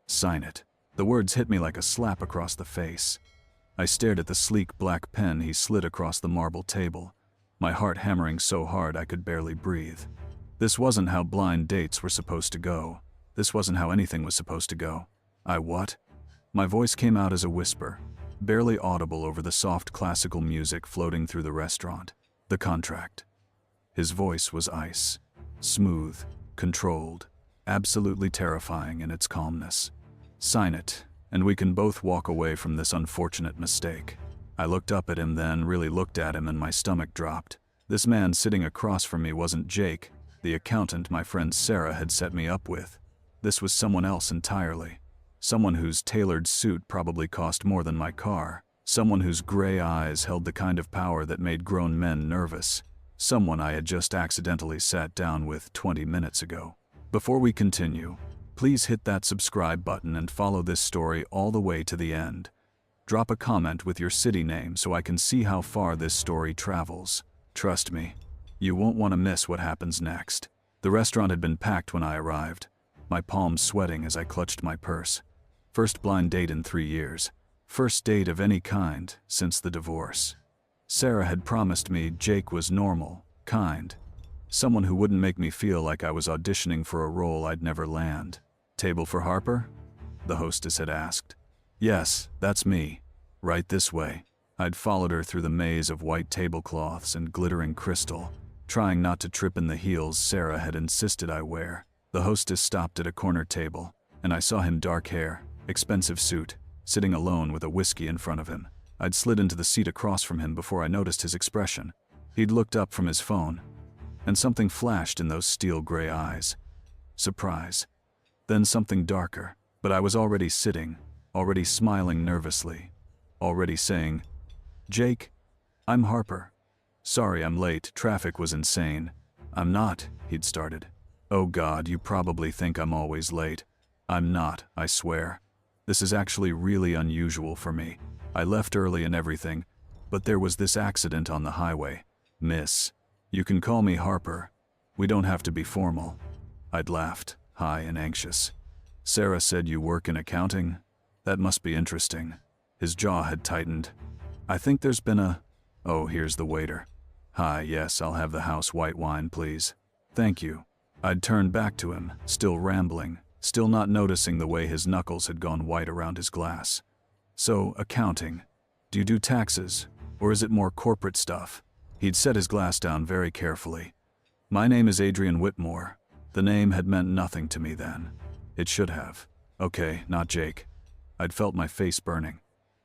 Sign it. The words hit me like a slap across the face. I stared at the sleek black pen he slid across the marble table, my heart hammering so hard I could barely breathe. This wasn't how blind dates were supposed to go. This wasn't how anything was supposed to go. What? My voice came out as a whisper, barely audible over the soft classical music floating through the restaurant. The contract. His voice was ice. Smooth, controlled, absolutely terrifying in its calmness. Sign it, and we can both walk away from this unfortunate mistake. I looked up at him then, really looked at him, and my stomach dropped. This man sitting across from me wasn't Jake, the accountant my friend Sarah had set me up with. This was someone else entirely. Someone whose tailored suit probably cost more than my car. Someone whose gray eyes held the kind of power that made grown men nervous. Someone I had just accidentally sat down with 20 minutes ago. Before we continue, please hit that subscribe button and follow this story all the way to the end. Drop a comment with your city name so I can see how far this story travels. Trust me, you won't want to miss what happens next. The restaurant had been packed when I arrived, my palms sweating as I clutched my purse. First blind date in 3 years. First date of any kind since the divorce. Sarah had promised me Jake was normal, kind, someone who wouldn't make me feel like I was auditioning for a role I'd never land. Table for Harper? The hostess had asked. Yes, that's me. Right this way. I'd followed her through the maze of white tablecloths and glittering crystal, trying not to trip in the heels Sarah had insisted I wear. The hostess stopped at a corner table, and I saw him, dark hair, expensive suit, sitting alone with a whiskey in front of him. I'd slid into the seat across from him before I noticed his expression. He'd looked up from his phone, and something flashed in those steel gray eyes. Surprise. Then something darker, but I was already sitting, already smiling nervously, already saying, "Jake, I'm Harper. Sorry I'm late, traffic was insane." "I'm not," he'd started. "Oh God, you probably think I'm always late. I'm not, I swear. This is actually really unusual for me. I left early and everything, but there was this accident on the highway. Miss, you can call me Harper. We don't have to be formal." I'd laughed, high and anxious. "Sarah said you work in accounting? That must be interesting." His jaw had tightened. "I think there's been a..." "Oh, here's the waiter." "Hi, yes, I'll have the house white wine, please." "Thank you." I'd turned back to him, still rambling, still not noticing the way his knuckles had gone white around his glass. "So, accounting. Do you do taxes, or is it more corporate stuff?" He'd set his glass down very carefully. "My name is Adrian Whitmore." The name had meant nothing to me then. It should have. "Okay, not Jake." I'd felt my face burning.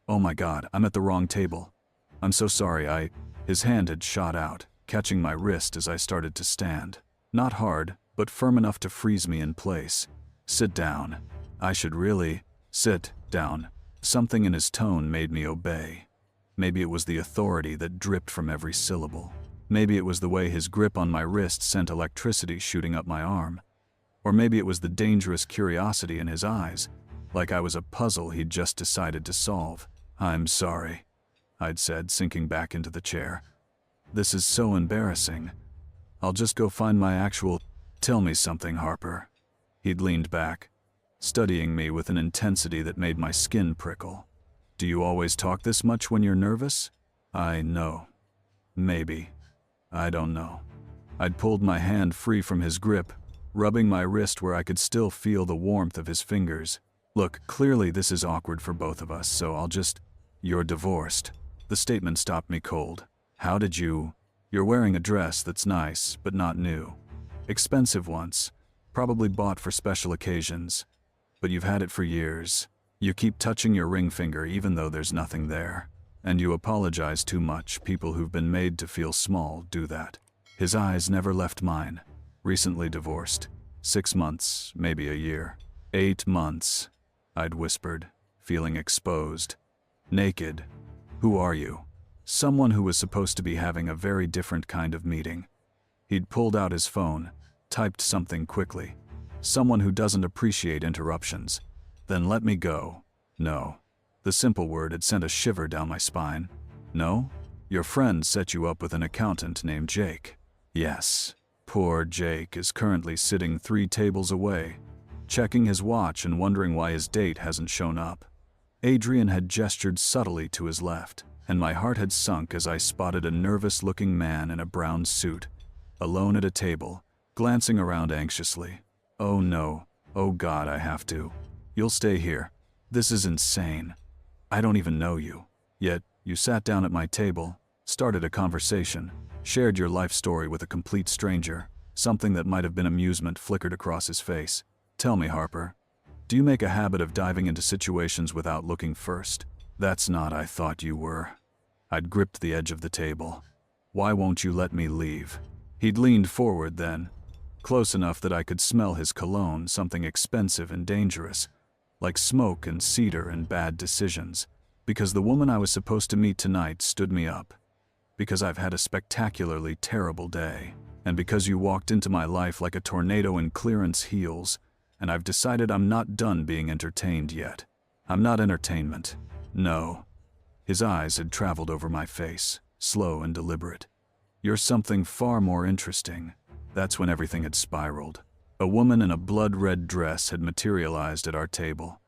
"Oh my God, I'm at the wrong table. I'm so sorry, His hand had shot out, catching my wrist as I started to stand. Not hard, but firm enough to freeze me in place. "Sit down." I should really sit down. Something in his tone made me obey. Maybe it was the authority that dripped from every syllable. Maybe it was the way his grip on my wrist sent electricity shooting up my arm. Or maybe it was the dangerous curiosity in his eyes, like I was a puzzle he'd just decided to solve. "I'm sorry," I'd said, sinking back into the chair. "This is so embarrassing. I'll just go find my actual..." "Tell me something, Harper." He'd leaned back, studying me with an intensity that made my skin prickle. "Do you always talk this much when you're nervous?" "I know. Maybe. I don't know." I'd pulled my hand free from his grip, rubbing my wrist where I could still feel the warmth of his fingers. "Look, clearly this is awkward for both of us, so I'll just..." "You're divorced." The statement stopped me cold. "How did you..." "You're wearing a dress that's nice, but not new. Expensive once, probably bought for special occasions. But you've had it for years. You keep touching your ring finger even though there's nothing there. And you apologize too much. People who've been made to feel small do that." His eyes never left mine. "Recently divorced. 6 months, maybe a year." 8 months, I'd whispered, feeling exposed. "Naked. Who are you?" Someone who was supposed to be having a very different kind of meeting. He'd pulled out his phone, typed something quickly. Someone who doesn't appreciate interruptions. "Then let me go." "No." The simple word had sent a shiver down my spine. "No? Your friend set you up with an accountant named Jake." "Yes. Poor Jake is currently sitting 3 tables away. checking his watch and wondering why his date hasn't shown up. Adrian had gestured subtly to his left, and my heart had sunk as I spotted a nervous-looking man in a brown suit, alone at a table, glancing around anxiously. Oh no, oh God, I have to. You'll stay here. This is insane. I don't even know you. Yet, you sat down at my table, started a conversation, shared your life story with a complete stranger. Something that might have been amusement flickered across his face. Tell me, Harper, do you make a habit of diving into situations without looking first? That's not I thought you were. I'd gripped the edge of the table. Why won't you let me leave? He'd leaned forward then, close enough that I could smell his cologne, something expensive and dangerous, like smoke and cedar and bad decisions. Because the woman I was supposed to meet tonight stood me up. Because I've had a spectacularly terrible day. And because you walked into my life like a tornado in clearance heels, and I've decided I'm not done being entertained yet. I'm not entertainment. No. His eyes had traveled over my face, slow and deliberate. You're something far more interesting. That's when everything had spiraled. A woman in a blood-red dress had materialized at our table.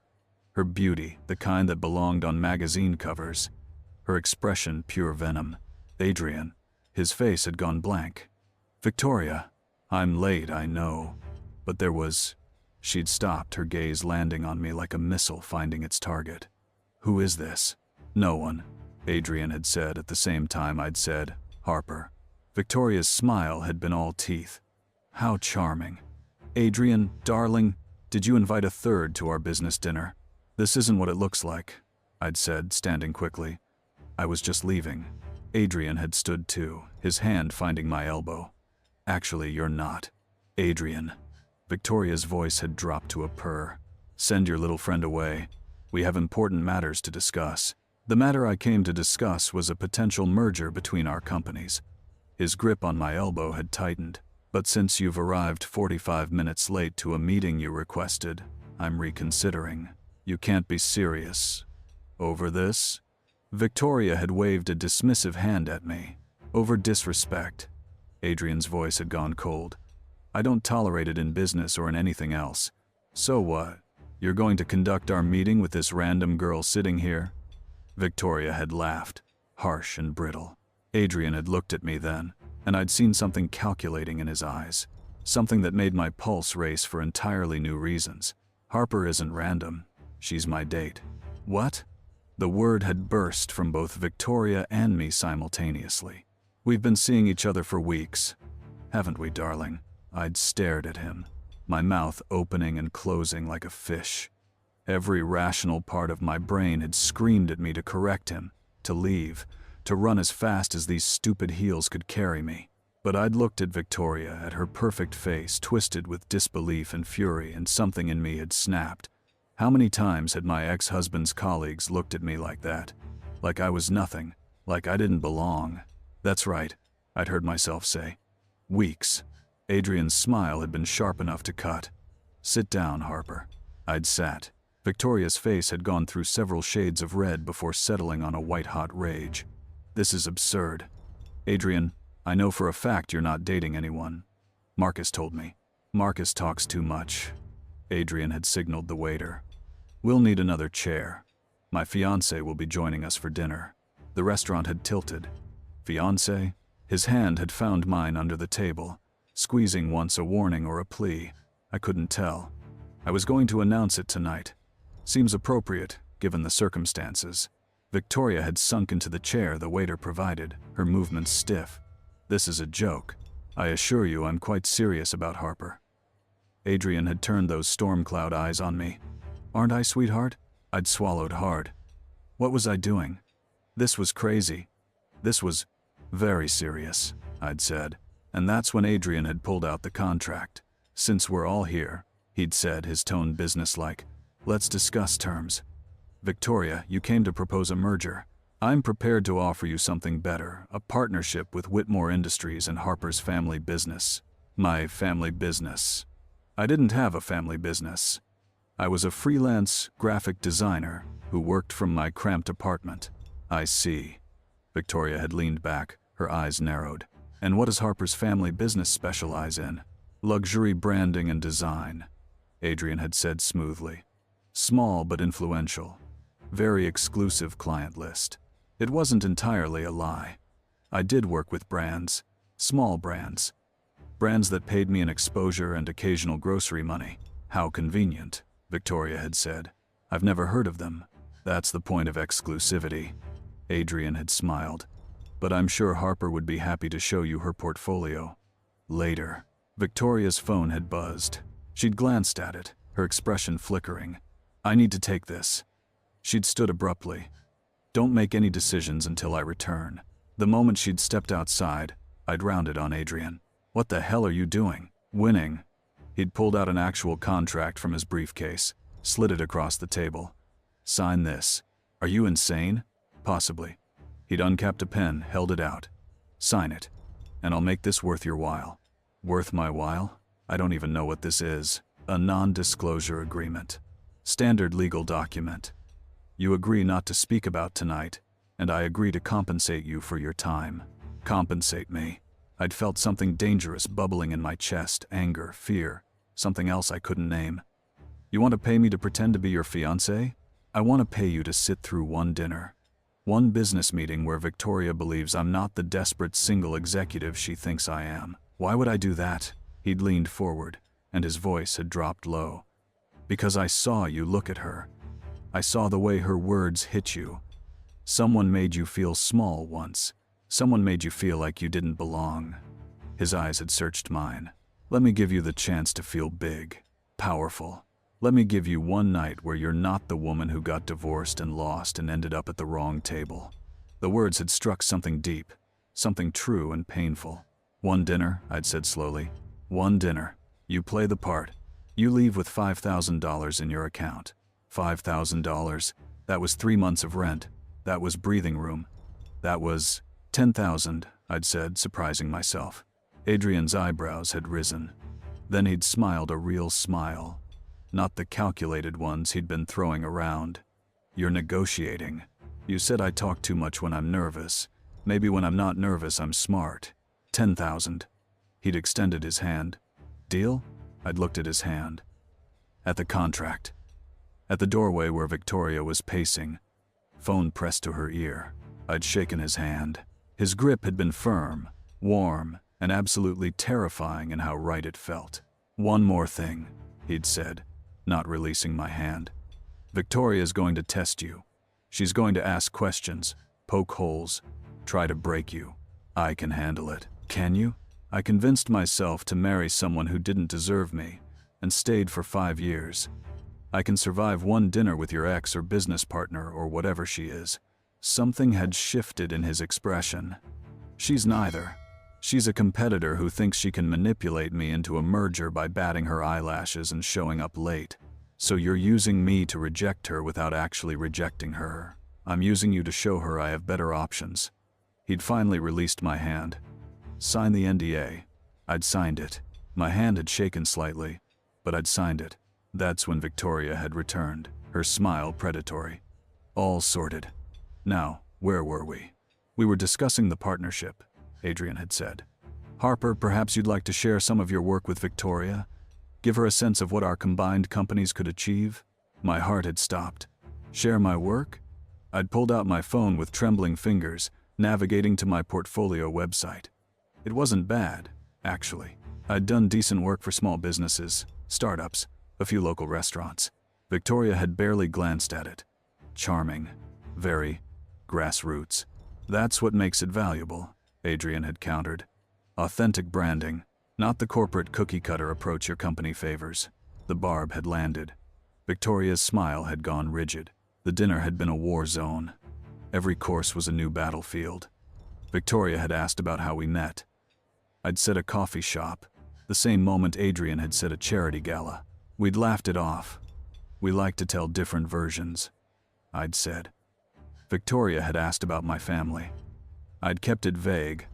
Her beauty, the kind that belonged on magazine covers. Her expression, pure venom. Adrian. His face had gone blank. Victoria. I'm late, I know. But there was... She'd stopped, her gaze landing on me like a missile finding its target. Who is this? No one, Adrian had said at the same time I'd said, Harper. Victoria's smile had been all teeth. How charming. Adrian, darling, did you invite a third to our business dinner? This isn't what it looks like, I'd said, standing quickly. I was just leaving. Adrian had stood too, his hand finding my elbow. Actually, you're not. Adrian. Victoria's voice had dropped to a purr. Send your little friend away. We have important matters to discuss. The matter I came to discuss was a potential merger between our companies. His grip on my elbow had tightened. But since you've arrived 45 minutes late to a meeting you requested, I'm reconsidering. You can't be serious. Over this? Victoria had waved a dismissive hand at me. Over disrespect. Adrian's voice had gone cold. I don't tolerate it in business or in anything else. So what? You're going to conduct our meeting with this random girl sitting here? Victoria had laughed, harsh and brittle. Adrian had looked at me then, and I'd seen something calculating in his eyes. Something that made my pulse race for entirely new reasons. Harper isn't random. She's my date. What? The word had burst from both Victoria and me simultaneously. We've been seeing each other for weeks. Haven't we, darling? I'd stared at him, my mouth opening and closing like a fish. Every rational part of my brain had screamed at me to correct him, to leave, to run as fast as these stupid heels could carry me. But I'd looked at Victoria, at her perfect face twisted with disbelief and fury, and something in me had snapped. How many times had my ex-husband's colleagues looked at me like that? Like I was nothing, like I didn't belong. That's right, I'd heard myself say. Weeks. Adrian's smile had been sharp enough to cut. Sit down, Harper. I'd sat. Victoria's face had gone through several shades of red before settling on a white-hot rage. This is absurd. Adrian, I know for a fact you're not dating anyone. Marcus told me. Marcus talks too much. Adrian had signaled the waiter. We'll need another chair. My fiancé will be joining us for dinner. The restaurant had tilted. Fiancé? His hand had found mine under the table, squeezing once a warning or a plea. I couldn't tell. I was going to announce it tonight. Seems appropriate, given the circumstances. Victoria had sunk into the chair the waiter provided, her movements stiff. This is a joke. I assure you I'm quite serious about Harper. Adrian had turned those storm cloud eyes on me. Aren't I, sweetheart? I'd swallowed hard. What was I doing? This was crazy. This was very serious, I'd said. And that's when Adrian had pulled out the contract. Since we're all here, he'd said, his tone businesslike, let's discuss terms. Victoria, you came to propose a merger. I'm prepared to offer you something better, a partnership with Whitmore Industries and Harper's family business. My family business. I didn't have a family business. I was a freelance graphic designer who worked from my cramped apartment. I see. Victoria had leaned back, her eyes narrowed. And what does Harper's family business specialize in? Luxury branding and design. Adrian had said smoothly. Small but influential. Very exclusive client list. It wasn't entirely a lie. I did work with brands. Small brands. Brands that paid me an exposure and occasional grocery money. How convenient, Victoria had said. I've never heard of them. That's the point of exclusivity. Adrian had smiled. But I'm sure Harper would be happy to show you her portfolio. Later. Victoria's phone had buzzed. She'd glanced at it, her expression flickering. I need to take this. She'd stood abruptly. Don't make any decisions until I return. The moment she'd stepped outside, I'd rounded on Adrian. What the hell are you doing? Winning. He'd pulled out an actual contract from his briefcase, slid it across the table. Sign this. Are you insane? Possibly. He'd uncapped a pen, held it out. Sign it, and I'll make this worth your while. Worth my while? I don't even know what this is. A non-disclosure agreement. Standard legal document. You agree not to speak about tonight, and I agree to compensate you for your time. Compensate me. I'd felt something dangerous bubbling in my chest, anger, fear, something else I couldn't name. You want to pay me to pretend to be your fiancé? I want to pay you to sit through one dinner. One business meeting where Victoria believes I'm not the desperate single executive she thinks I am. Why would I do that? He'd leaned forward, and his voice had dropped low. Because I saw you look at her. I saw the way her words hit you. Someone made you feel small once. Someone made you feel like you didn't belong. His eyes had searched mine. Let me give you the chance to feel big, powerful. Let me give you one night where you're not the woman who got divorced and lost and ended up at the wrong table. The words had struck something deep, something true and painful. One dinner, I'd said slowly. One dinner. You play the part. You leave with $5,000 in your account. $5,000. That was 3 months of rent. That was breathing room. That was 10,000, I'd said, surprising myself. Adrian's eyebrows had risen. Then he'd smiled a real smile. Not the calculated ones he'd been throwing around. You're negotiating. You said I talk too much when I'm nervous. Maybe when I'm not nervous, I'm smart. 10,000. He'd extended his hand. Deal? I'd looked at his hand. At the contract. At the doorway where Victoria was pacing. Phone pressed to her ear. I'd shaken his hand. His grip had been firm, warm, and absolutely terrifying in how right it felt. One more thing, he'd said, not releasing my hand. Victoria's going to test you. She's going to ask questions, poke holes, try to break you. I can handle it. Can you? I convinced myself to marry someone who didn't deserve me, and stayed for 5 years. I can survive one dinner with your ex or business partner or whatever she is. Something had shifted in his expression. She's neither. She's a competitor who thinks she can manipulate me into a merger by batting her eyelashes and showing up late. So you're using me to reject her without actually rejecting her. I'm using you to show her I have better options. He'd finally released my hand. Sign the NDA. I'd signed it. My hand had shaken slightly, but I'd signed it. That's when Victoria had returned, her smile predatory. All sorted. Now, where were we? We were discussing the partnership, Adrian had said. Harper, perhaps you'd like to share some of your work with Victoria? Give her a sense of what our combined companies could achieve? My heart had stopped. Share my work? I'd pulled out my phone with trembling fingers, navigating to my portfolio website. It wasn't bad, actually. I'd done decent work for small businesses, startups, a few local restaurants. Victoria had barely glanced at it. Charming. Very grassroots. That's what makes it valuable, Adrian had countered. Authentic branding, not the corporate cookie-cutter approach your company favors. The barb had landed. Victoria's smile had gone rigid. The dinner had been a war zone. Every course was a new battlefield. Victoria had asked about how we met. I'd said a coffee shop, the same moment Adrian had said a charity gala. We'd laughed it off. We like to tell different versions, I'd said. Victoria had asked about my family. I'd kept it vague,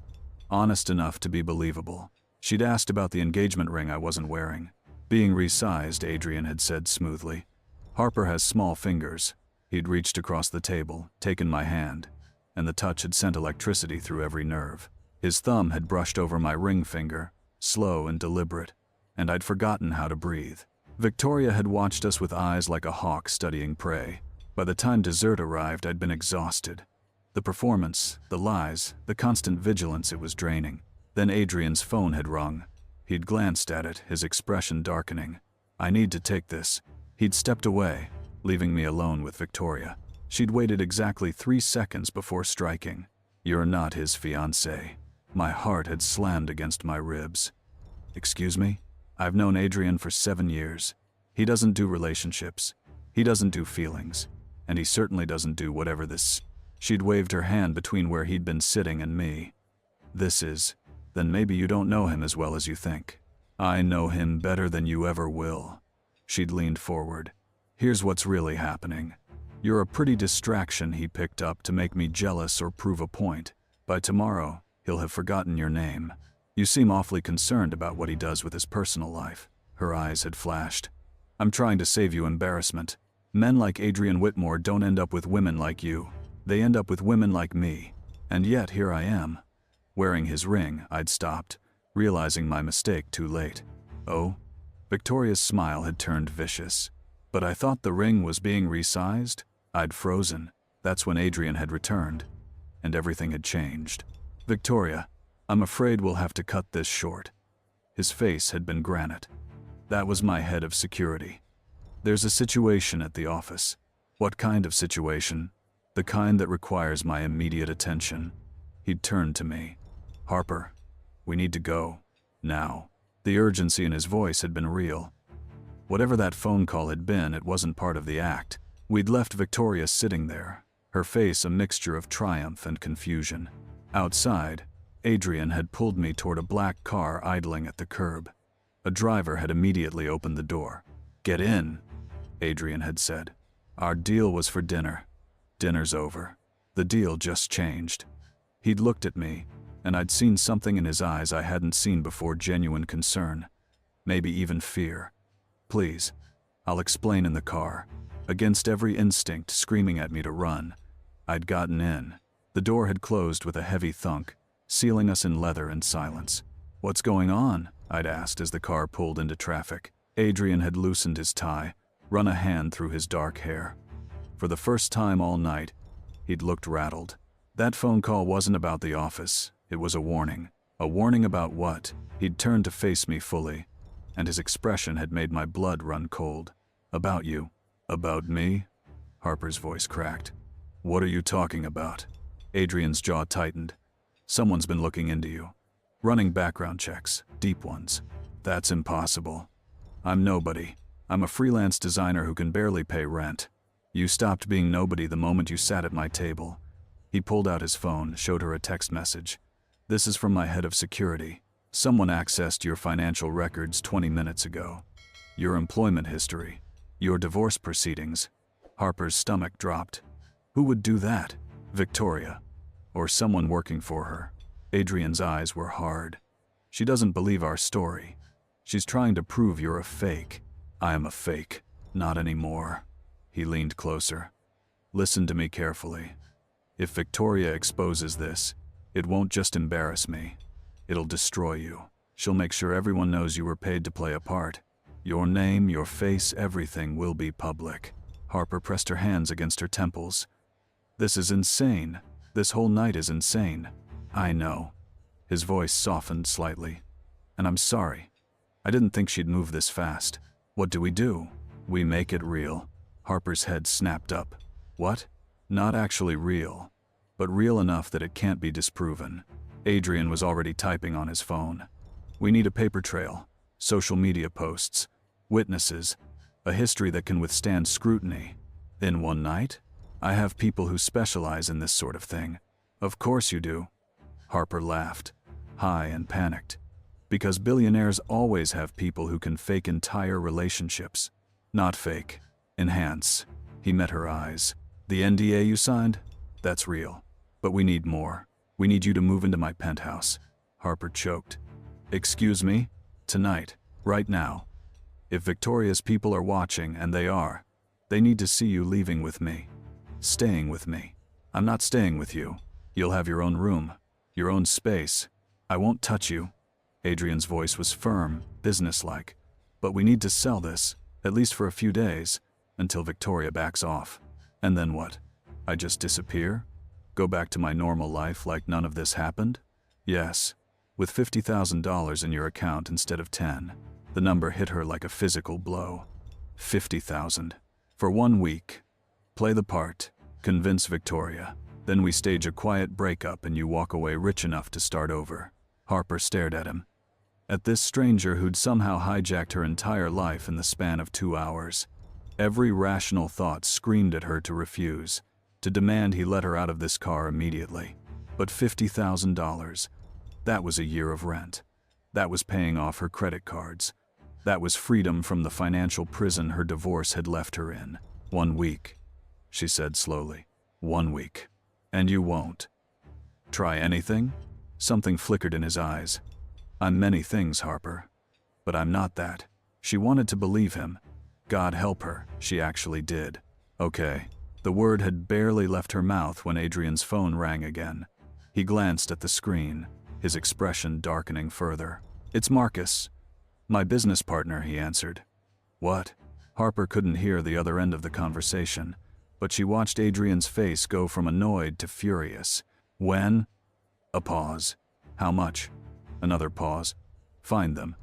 honest enough to be believable. She'd asked about the engagement ring I wasn't wearing. Being resized, Adrian had said smoothly. Harper has small fingers. He'd reached across the table, taken my hand, and the touch had sent electricity through every nerve. His thumb had brushed over my ring finger, slow and deliberate, and I'd forgotten how to breathe. Victoria had watched us with eyes like a hawk studying prey. By the time dessert arrived, I'd been exhausted. The performance, the lies, the constant vigilance, it was draining. Then Adrian's phone had rung. He'd glanced at it, his expression darkening. I need to take this. He'd stepped away, leaving me alone with Victoria. She'd waited exactly 3 seconds before striking. You're not his fiancée. My heart had slammed against my ribs. Excuse me? I've known Adrian for 7 years. He doesn't do relationships. He doesn't do feelings. And he certainly doesn't do whatever this. She'd waved her hand between where he'd been sitting and me. This is. Then maybe you don't know him as well as you think. I know him better than you ever will. She'd leaned forward. Here's what's really happening. You're a pretty distraction he picked up to make me jealous or prove a point. By tomorrow, he'll have forgotten your name. You seem awfully concerned about what he does with his personal life. Her eyes had flashed. I'm trying to save you embarrassment. Men like Adrian Whitmore don't end up with women like you. They end up with women like me. And yet here I am. Wearing his ring, I'd stopped, realizing my mistake too late. Oh? Victoria's smile had turned vicious. But I thought the ring was being resized? I'd frozen. That's when Adrian had returned. And everything had changed. Victoria, I'm afraid we'll have to cut this short. His face had been granite. That was my head of security. There's a situation at the office. What kind of situation? The kind that requires my immediate attention. He'd turned to me. Harper, we need to go. Now. The urgency in his voice had been real. Whatever that phone call had been, it wasn't part of the act. We'd left Victoria sitting there, her face a mixture of triumph and confusion. Outside, Adrian had pulled me toward a black car idling at the curb. A driver had immediately opened the door. Get in, Adrian had said. Our deal was for dinner. Dinner's over. The deal just changed. He'd looked at me, and I'd seen something in his eyes I hadn't seen before, genuine concern. Maybe even fear. Please, I'll explain in the car. Against every instinct screaming at me to run, I'd gotten in. The door had closed with a heavy thunk, sealing us in leather and silence. What's going on? I'd asked as the car pulled into traffic. Adrian had loosened his tie, run a hand through his dark hair. For the first time all night, he'd looked rattled. That phone call wasn't about the office. It was a warning. A warning about what? He'd turned to face me fully, and his expression had made my blood run cold. About you. About me? Harper's voice cracked. What are you talking about? Adrian's jaw tightened. Someone's been looking into you. Running background checks, deep ones. That's impossible. I'm nobody. I'm a freelance designer who can barely pay rent. You stopped being nobody the moment you sat at my table. He pulled out his phone, showed her a text message. This is from my head of security. Someone accessed your financial records 20 minutes ago. Your employment history. Your divorce proceedings. Harper's stomach dropped. Who would do that? Victoria. Or someone working for her. Adrian's eyes were hard. She doesn't believe our story. She's trying to prove you're a fake. I am a fake. Not anymore. He leaned closer. Listen to me carefully. If Victoria exposes this, it won't just embarrass me. It'll destroy you. She'll make sure everyone knows you were paid to play a part. Your name, your face, everything will be public. Harper pressed her hands against her temples. This is insane. This whole night is insane. I know. His voice softened slightly. And I'm sorry. I didn't think she'd move this fast. What do? We make it real. Harper's head snapped up. What? Not actually real, but real enough that it can't be disproven. Adrian was already typing on his phone. We need a paper trail, social media posts, witnesses, a history that can withstand scrutiny. In one night? I have people who specialize in this sort of thing. Of course you do. Harper laughed, high and panicked. Because billionaires always have people who can fake entire relationships. Not fake. Enhance. He met her eyes. The NDA you signed? That's real. But we need more. We need you to move into my penthouse. Harper choked. Excuse me? Tonight. Right now. If Victoria's people are watching, and they are, they need to see you leaving with me. Staying with me. I'm not staying with you. You'll have your own room. Your own space. I won't touch you. Adrian's voice was firm, businesslike. But we need to sell this. At least for a few days, until Victoria backs off. And then what? I just disappear? Go back to my normal life like none of this happened? Yes, with $50,000 in your account instead of 10. The number hit her like a physical blow. 50,000. For 1 week. Play the part. Convince Victoria. Then we stage a quiet breakup and you walk away rich enough to start over. Harper stared at him. At this stranger who'd somehow hijacked her entire life in the span of 2 hours. Every rational thought screamed at her to refuse, to demand he let her out of this car immediately. But $50,000, that was a year of rent. That was paying off her credit cards. That was freedom from the financial prison her divorce had left her in. 1 week, she said slowly. 1 week. And you won't. Try anything? Something flickered in his eyes. I'm many things, Harper. But I'm not that. She wanted to believe him. God help her, she actually did. Okay. The word had barely left her mouth when Adrian's phone rang again. He glanced at the screen, his expression darkening further. It's Marcus. My business partner, he answered. What? Harper couldn't hear the other end of the conversation, but she watched Adrian's face go from annoyed to furious. When? A pause. How much? Another pause. Find them.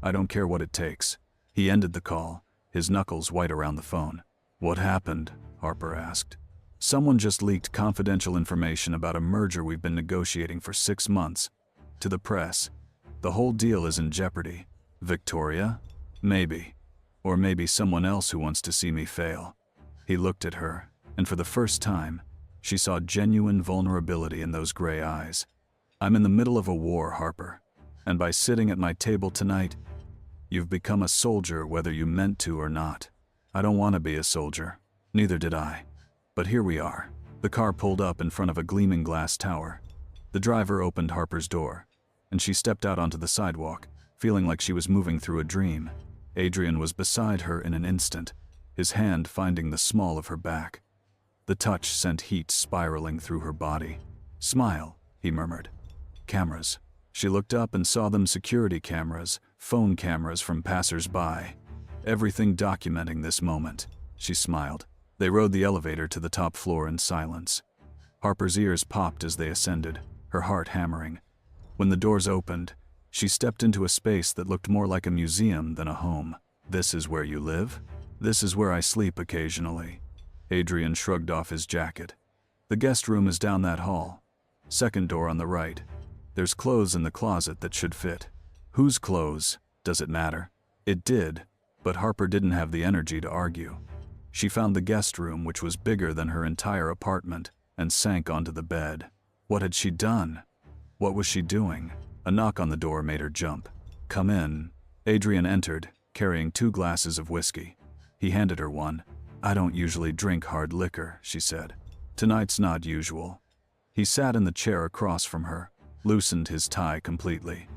I don't care what it takes. He ended the call, his knuckles white around the phone. What happened? Harper asked. Someone just leaked confidential information about a merger we've been negotiating for 6 months. To the press. The whole deal is in jeopardy. Victoria? Maybe. Or maybe someone else who wants to see me fail. He looked at her, and for the first time, she saw genuine vulnerability in those gray eyes. I'm in the middle of a war, Harper. And by sitting at my table tonight, you've become a soldier whether you meant to or not. I don't want to be a soldier. Neither did I. But here we are. The car pulled up in front of a gleaming glass tower. The driver opened Harper's door, and she stepped out onto the sidewalk, feeling like she was moving through a dream. Adrian was beside her in an instant, his hand finding the small of her back. The touch sent heat spiraling through her body. Smile, he murmured. Cameras. She looked up and saw them security cameras, phone cameras from passers-by. Everything documenting this moment. She smiled. They rode the elevator to the top floor in silence. Harper's ears popped as they ascended, her heart hammering. When the doors opened, she stepped into a space that looked more like a museum than a home. This is where you live? This is where I sleep occasionally. Adrian shrugged off his jacket. The guest room is down that hall. Second door on the right. There's clothes in the closet that should fit. Whose clothes? Does it matter? It did, but Harper didn't have the energy to argue. She found the guest room, which was bigger than her entire apartment, and sank onto the bed. What had she done? What was she doing? A knock on the door made her jump. Come in. Adrian entered, carrying 2 glasses of whiskey. He handed her one. I don't usually drink hard liquor, she said. Tonight's not usual. He sat in the chair across from her, loosened his tie completely.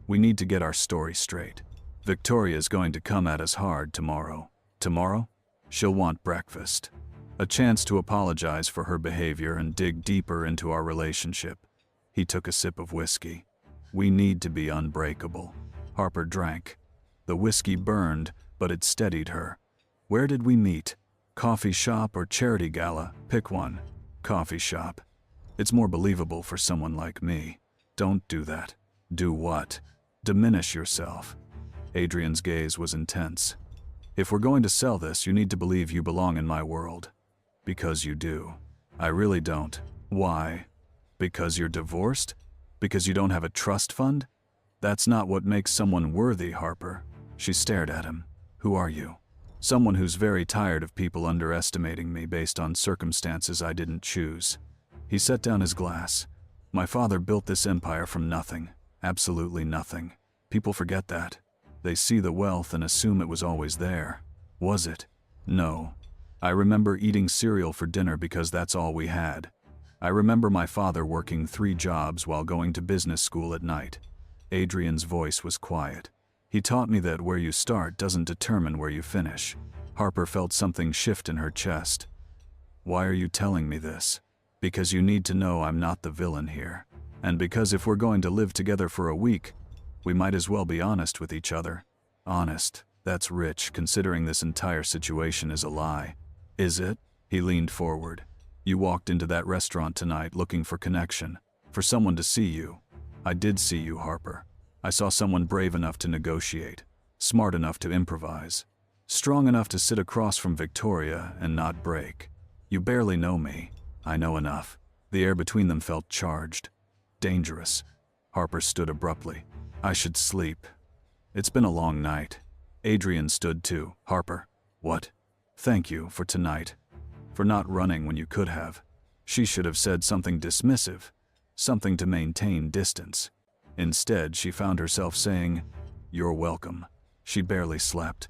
We need to get our story straight. Victoria's going to come at us hard tomorrow. Tomorrow? She'll want breakfast. A chance to apologize for her behavior and dig deeper into our relationship. He took a sip of whiskey. We need to be unbreakable. Harper drank. The whiskey burned, but it steadied her. Where did we meet? Coffee shop or charity gala? Pick one. Coffee shop. It's more believable for someone like me. Don't do that. Do what? Diminish yourself. Adrian's gaze was intense. If we're going to sell this, you need to believe you belong in my world. Because you do. I really don't. Why? Because you're divorced? Because you don't have a trust fund? That's not what makes someone worthy, Harper. She stared at him. Who are you? Someone who's very tired of people underestimating me based on circumstances I didn't choose. He set down his glass. My father built this empire from nothing. Absolutely nothing. People forget that. They see the wealth and assume it was always there. Was it? No. I remember eating cereal for dinner because that's all we had. I remember my father working 3 jobs while going to business school at night. Adrian's voice was quiet. He taught me that where you start doesn't determine where you finish. Harper felt something shift in her chest. Why are you telling me this? Because you need to know I'm not the villain here. And because if we're going to live together for a week, we might as well be honest with each other. Honest. That's rich, considering this entire situation is a lie. Is it? He leaned forward. You walked into that restaurant tonight looking for connection, for someone to see you. I did see you, Harper. I saw someone brave enough to negotiate, smart enough to improvise, strong enough to sit across from Victoria and not break. You barely know me. I know enough. The air between them felt charged, dangerous. Harper stood abruptly. I should sleep. It's been a long night. Adrian stood too. Harper. What? Thank you for tonight. For not running when you could have. She should have said something dismissive, something to maintain distance. Instead, she found herself saying, "You're welcome." She barely slept.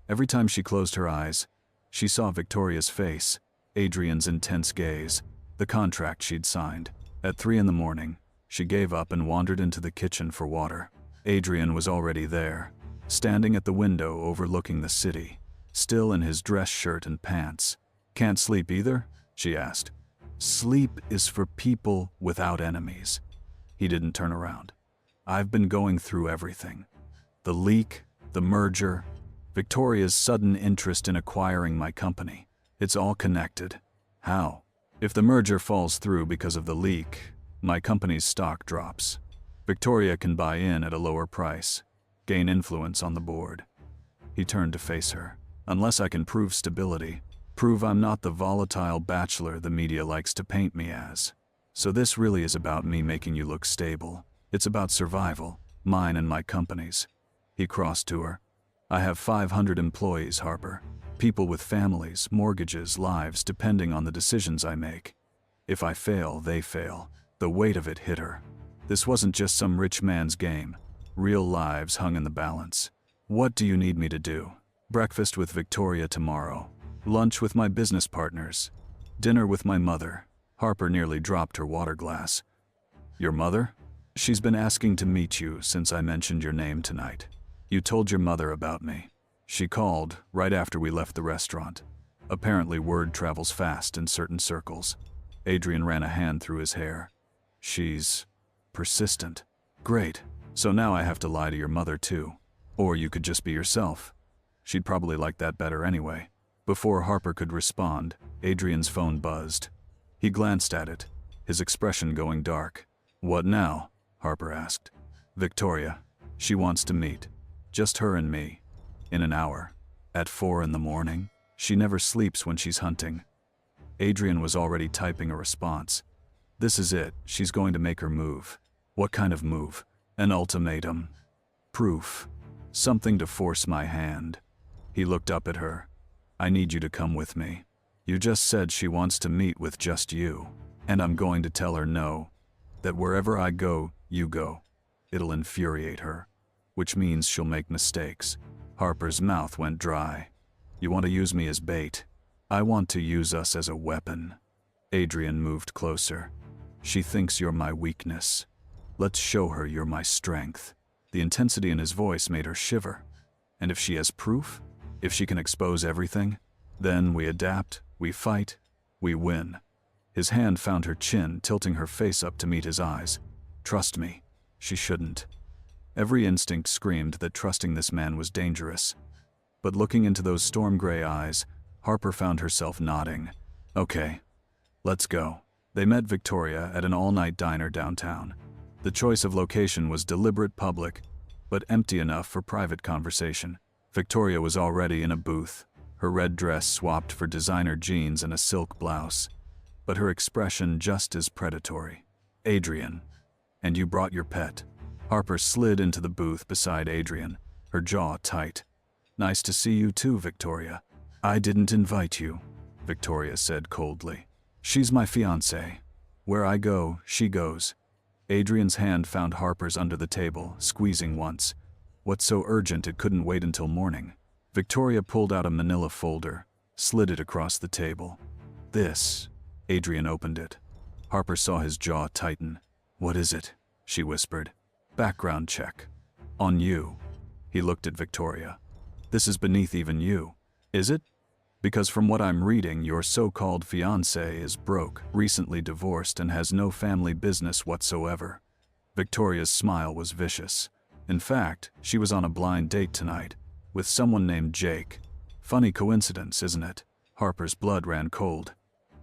Every time she closed her eyes, she saw Victoria's face, Adrian's intense gaze, the contract she'd signed. At 3 in the morning, she gave up and wandered into the kitchen for water. Adrian was already there, standing at the window overlooking the city, still in his dress shirt and pants. Can't sleep either? She asked. Sleep is for people without enemies. He didn't turn around. I've been going through everything. The leak, the merger, Victoria's sudden interest in acquiring my company. It's all connected. How? If the merger falls through because of the leak, my company's stock drops. Victoria can buy in at a lower price, gain influence on the board. He turned to face her. Unless I can prove stability, prove I'm not the volatile bachelor the media likes to paint me as. So this really is about me making you look stable. It's about survival, mine and my company's. He crossed to her. I have 500 employees, Harper. People with families, mortgages, lives depending on the decisions I make. If I fail, they fail. The weight of it hit her. This wasn't just some rich man's game. Real lives hung in the balance. What do you need me to do? Breakfast with Victoria tomorrow. Lunch with my business partners. Dinner with my mother. Harper nearly dropped her water glass. Your mother? She's been asking to meet you since I mentioned your name tonight. You told your mother about me. She called right after we left the restaurant. Apparently word travels fast in certain circles. Adrian ran a hand through his hair. She's persistent. Great. So now I have to lie to your mother too. Or you could just be yourself. She'd probably like that better anyway. Before Harper could respond, Adrian's phone buzzed. He glanced at it, his expression going dark. What now? Harper asked. Victoria. She wants to meet. Just her and me. In an hour. At 4 in the morning. She never sleeps when she's hunting. Adrian was already typing a response. This is it. She's going to make her move. What kind of move? An ultimatum. Proof. Something to force my hand. He looked up at her. I need you to come with me. You just said she wants to meet with just you. And I'm going to tell her no. That wherever I go, you go. It'll infuriate her. Which means she'll make mistakes. Harper's mouth went dry. You want to use me as bait? I want to use us as a weapon. Adrian moved closer. She thinks you're my weakness. Let's show her you're my strength. The intensity in his voice made her shiver. And if she has proof? If she can expose everything? Then we adapt, we fight, we win. His hand found her chin, tilting her face up to meet his eyes. Trust me. She shouldn't. Every instinct screamed that trusting this man was dangerous. But looking into those storm-gray eyes, Harper found herself nodding. Okay, let's go. They met Victoria at an all-night diner downtown. The choice of location was deliberate public, but empty enough for private conversation. Victoria was already in a booth, her red dress swapped for designer jeans and a silk blouse, but her expression just as predatory. Adrian. And you brought your pet. Harper slid into the booth beside Adrian, her jaw tight. Nice to see you too, Victoria. I didn't invite you, Victoria said coldly. She's my fiancée. Where I go, she goes. Adrian's hand found Harper's under the table, squeezing once. What's so urgent it couldn't wait until morning? Victoria pulled out a manila folder, slid it across the table. This. Adrian opened it. Harper saw his jaw tighten. What is it? She whispered. Background check. On you. He looked at Victoria. This is beneath even you. Is it? Because from what I'm reading, your so-called fiancé is broke, recently divorced, and has no family business whatsoever. Victoria's smile was vicious. In fact, she was on a blind date tonight. With someone named Jake. Funny coincidence, isn't it? Harper's blood ran cold.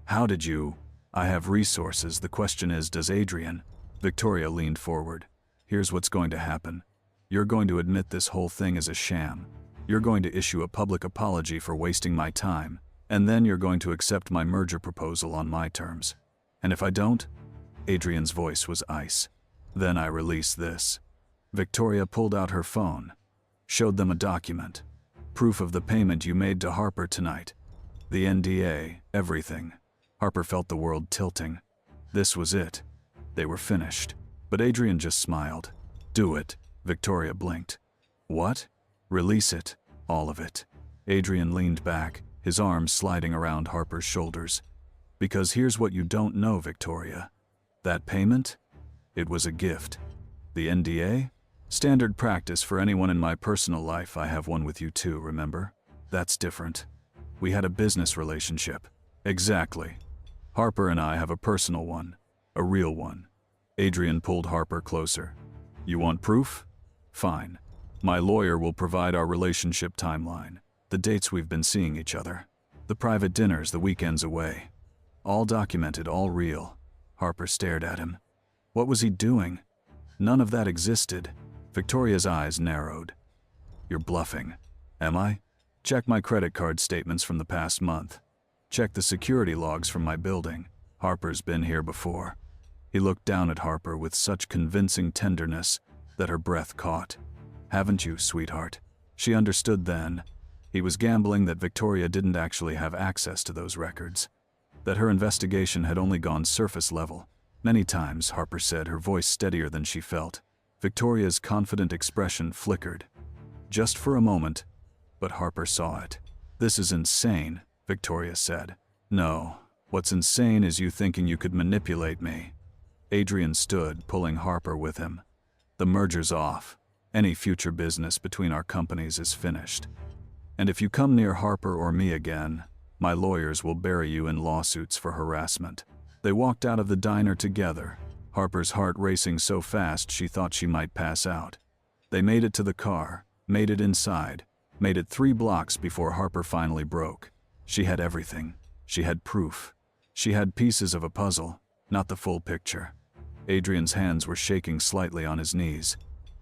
How did you? I have resources. The question is, does Adrian? Victoria leaned forward. Here's what's going to happen. You're going to admit this whole thing is a sham. You're going to issue a public apology for wasting my time, and then you're going to accept my merger proposal on my terms. And if I don't? Adrian's voice was ice. Then I release this. Victoria pulled out her phone. Showed them a document. Proof of the payment you made to Harper tonight. The NDA, everything. Harper felt the world tilting. This was it. They were finished. But Adrian just smiled. Do it. Victoria blinked. What? Release it. All of it. Adrian leaned back, his arms sliding around Harper's shoulders. Because here's what you don't know, Victoria. That payment? It was a gift. The NDA? Standard practice for anyone in my personal life. I have one with you too, remember? That's different. We had a business relationship. Exactly. Harper and I have a personal one. A real one. Adrian pulled Harper closer. You want proof? Fine. My lawyer will provide our relationship timeline. The dates we've been seeing each other. The private dinners, the weekends away. All documented, all real. Harper stared at him. What was he doing? None of that existed. Victoria's eyes narrowed. You're bluffing. Am I? Check my credit card statements from the past month. Check the security logs from my building. Harper's been here before. He looked down at Harper with such convincing tenderness that her breath caught. Haven't you, sweetheart? She understood then. He was gambling that Victoria didn't actually have access to those records. That her investigation had only gone surface level. Many times, Harper said, her voice steadier than she felt. Victoria's confident expression flickered. Just for a moment, but Harper saw it. This is insane, Victoria said. No, what's insane is you thinking you could manipulate me. Adrian stood, pulling Harper with him. The merger's off. Any future business between our companies is finished. And if you come near Harper or me again, my lawyers will bury you in lawsuits for harassment. They walked out of the diner together, Harper's heart racing so fast she thought she might pass out. They made it to the car, made it inside, made it 3 blocks before Harper finally broke. She had everything. She had proof. She had pieces of a puzzle, not the full picture. Adrian's hands were shaking slightly on his knees.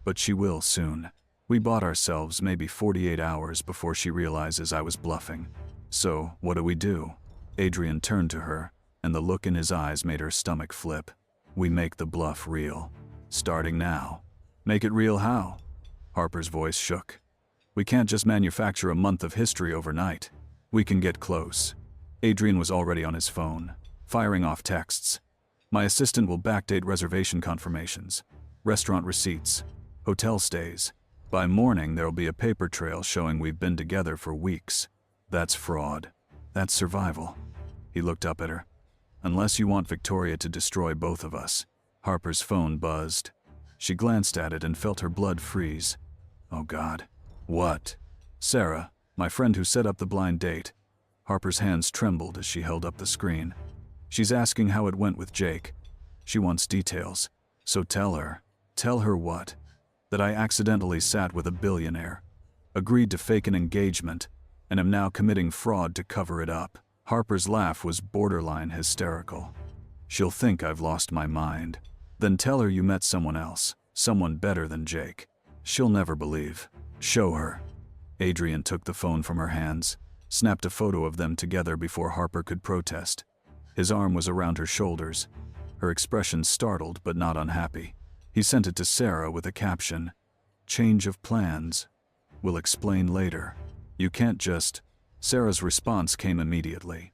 But she will soon. We bought ourselves maybe 48 hours before she realizes I was bluffing. So, what do we do? Adrian turned to her, and the look in his eyes made her stomach flip. We make the bluff real. Starting now. Make it real how? Harper's voice shook. We can't just manufacture a month of history overnight. We can get close. Adrian was already on his phone, firing off texts. My assistant will backdate reservation confirmations, restaurant receipts, hotel stays. By morning, there'll be a paper trail showing we've been together for weeks. That's fraud. That's survival. He looked up at her. Unless you want Victoria to destroy both of us. Harper's phone buzzed. She glanced at it and felt her blood freeze. Oh God. What? Sarah, my friend who set up the blind date. Harper's hands trembled as she held up the screen. She's asking how it went with Jake. She wants details. So tell her. Tell her what? That I accidentally sat with a billionaire, agreed to fake an engagement, and am now committing fraud to cover it up. Harper's laugh was borderline hysterical. She'll think I've lost my mind. Then tell her you met someone else, someone better than Jake. She'll never believe. Show her. Adrian took the phone from her hands, snapped a photo of them together before Harper could protest. His arm was around her shoulders, her expression startled but not unhappy. He sent it to Sarah with a caption, "Change of plans. We'll explain later. You can't just..." Sarah's response came immediately.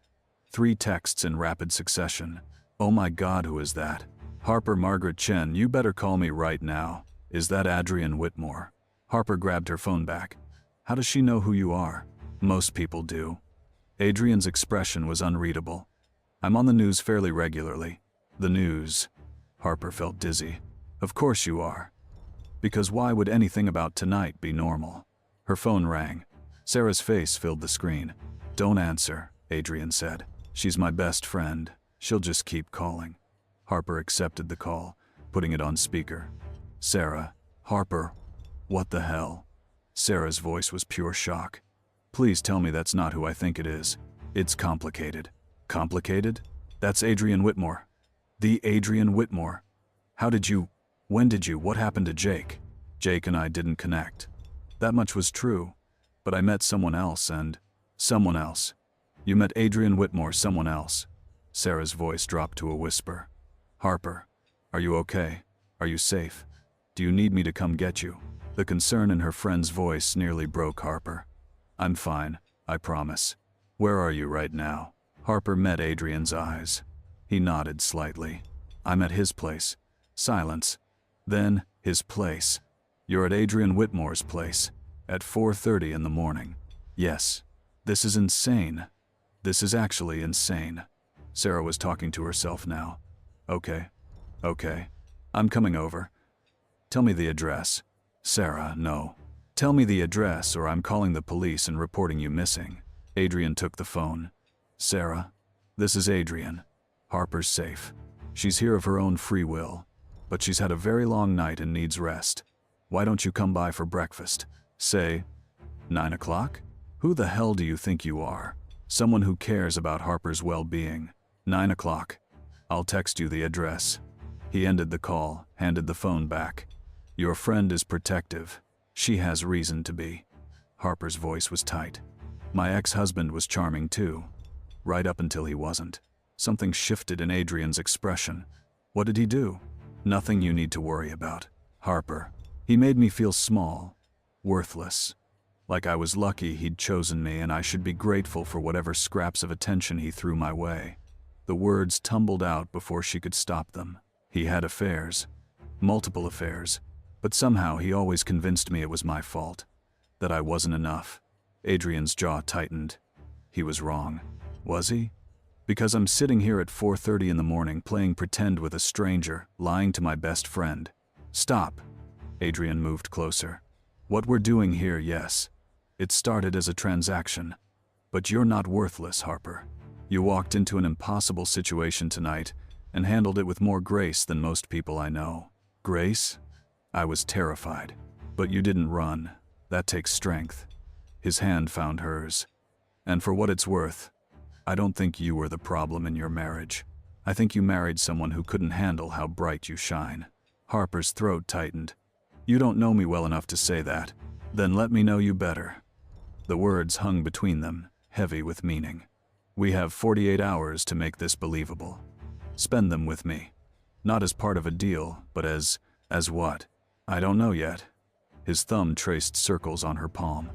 3 texts in rapid succession. Oh my God, who is that? Harper Margaret Chen, you better call me right now. Is that Adrian Whitmore? Harper grabbed her phone back. How does she know who you are? Most people do. Adrian's expression was unreadable. I'm on the news fairly regularly. The news. Harper felt dizzy. Of course you are. Because why would anything about tonight be normal? Her phone rang. Sarah's face filled the screen. Don't answer, Adrian said. She's my best friend. She'll just keep calling. Harper accepted the call, putting it on speaker. Sarah, Harper, what the hell? Sarah's voice was pure shock. Please tell me that's not who I think it is. It's complicated. Complicated? That's Adrian Whitmore. The Adrian Whitmore. When did you, what happened to Jake? Jake and I didn't connect. That much was true, but I met someone else and… Someone else. You met Adrian Whitmore, someone else. Sarah's voice dropped to a whisper. Harper, are you okay? Are you safe? Do you need me to come get you? The concern in her friend's voice nearly broke Harper. I'm fine, I promise. Where are you right now? Harper met Adrian's eyes. He nodded slightly. I'm at his place. Silence. Then, his place. You're at Adrian Whitmore's place. At 4:30 in the morning. Yes. This is insane. This is actually insane. Sarah was talking to herself now. Okay. I'm coming over. Tell me the address. Sarah, no. Tell me the address or I'm calling the police and reporting you missing. Adrian took the phone. Sarah, this is Adrian. Harper's safe. She's here of her own free will, but she's had a very long night and needs rest. Why don't you come by for breakfast? Say, 9 o'clock? Who the hell do you think you are? Someone who cares about Harper's well-being. 9 o'clock. I'll text you the address. He ended the call, handed the phone back. Your friend is protective. She has reason to be. Harper's voice was tight. My ex-husband was charming too. Right up until he wasn't. Something shifted in Adrian's expression. What did he do? Nothing you need to worry about. Harper. He made me feel small. Worthless. Like I was lucky he'd chosen me and I should be grateful for whatever scraps of attention he threw my way. The words tumbled out before she could stop them. He had affairs. Multiple affairs. But somehow he always convinced me it was my fault. That I wasn't enough. Adrian's jaw tightened. He was wrong. Was he? Because I'm sitting here at 4:30 in the morning playing pretend with a stranger, lying to my best friend. Stop. Adrian moved closer. What we're doing here, yes. It started as a transaction. But you're not worthless, Harper. You walked into an impossible situation tonight and handled it with more grace than most people I know. Grace? I was terrified. But you didn't run. That takes strength. His hand found hers. And for what it's worth, I don't think you were the problem in your marriage. I think you married someone who couldn't handle how bright you shine. Harper's throat tightened. You don't know me well enough to say that. Then let me know you better. The words hung between them, heavy with meaning. We have 48 hours to make this believable. Spend them with me. Not as part of a deal, but as what? I don't know yet. His thumb traced circles on her palm.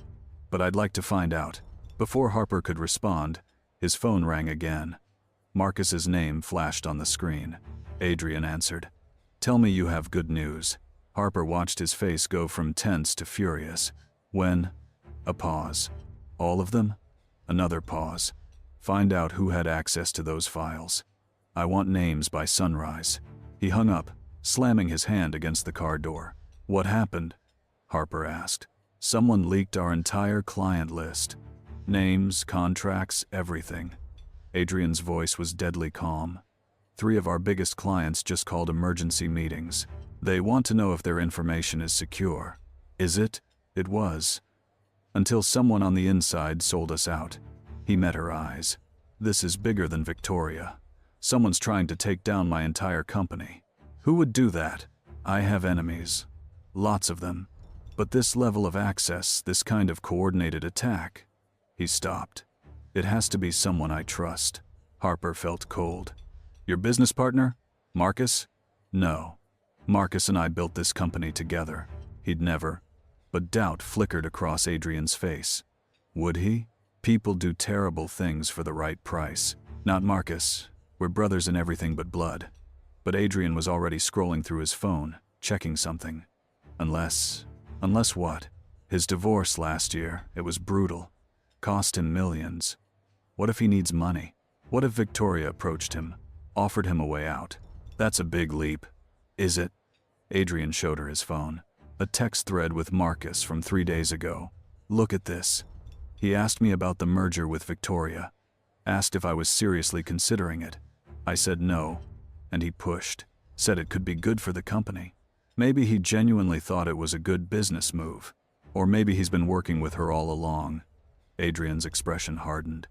But I'd like to find out. Before Harper could respond, his phone rang again. Marcus's name flashed on the screen. Adrian answered. Tell me you have good news. Harper watched his face go from tense to furious. When? A pause. All of them? Another pause. Find out who had access to those files. I want names by sunrise. He hung up, slamming his hand against the car door. What happened? Harper asked. Someone leaked our entire client list. Names, contracts, everything. Adrian's voice was deadly calm. 3 of our biggest clients just called emergency meetings. They want to know if their information is secure. Is it? It was. Until someone on the inside sold us out. He met her eyes. This is bigger than Victoria. Someone's trying to take down my entire company. Who would do that? I have enemies. Lots of them. But this level of access, this kind of coordinated attack. He stopped. It has to be someone I trust. Harper felt cold. Your business partner? Marcus? No. Marcus and I built this company together. He'd never. But doubt flickered across Adrian's face. Would he? People do terrible things for the right price. Not Marcus. We're brothers in everything but blood. But Adrian was already scrolling through his phone, checking something. Unless what? His divorce last year, it was brutal. Cost him millions. What if he needs money? What if Victoria approached him, offered him a way out? That's a big leap. Is it? Adrian showed her his phone. A text thread with Marcus from 3 days ago. Look at this. He asked me about the merger with Victoria. Asked if I was seriously considering it. I said no, and he pushed. Said it could be good for the company. Maybe he genuinely thought it was a good business move. Or maybe he's been working with her all along. Adrian's expression hardened.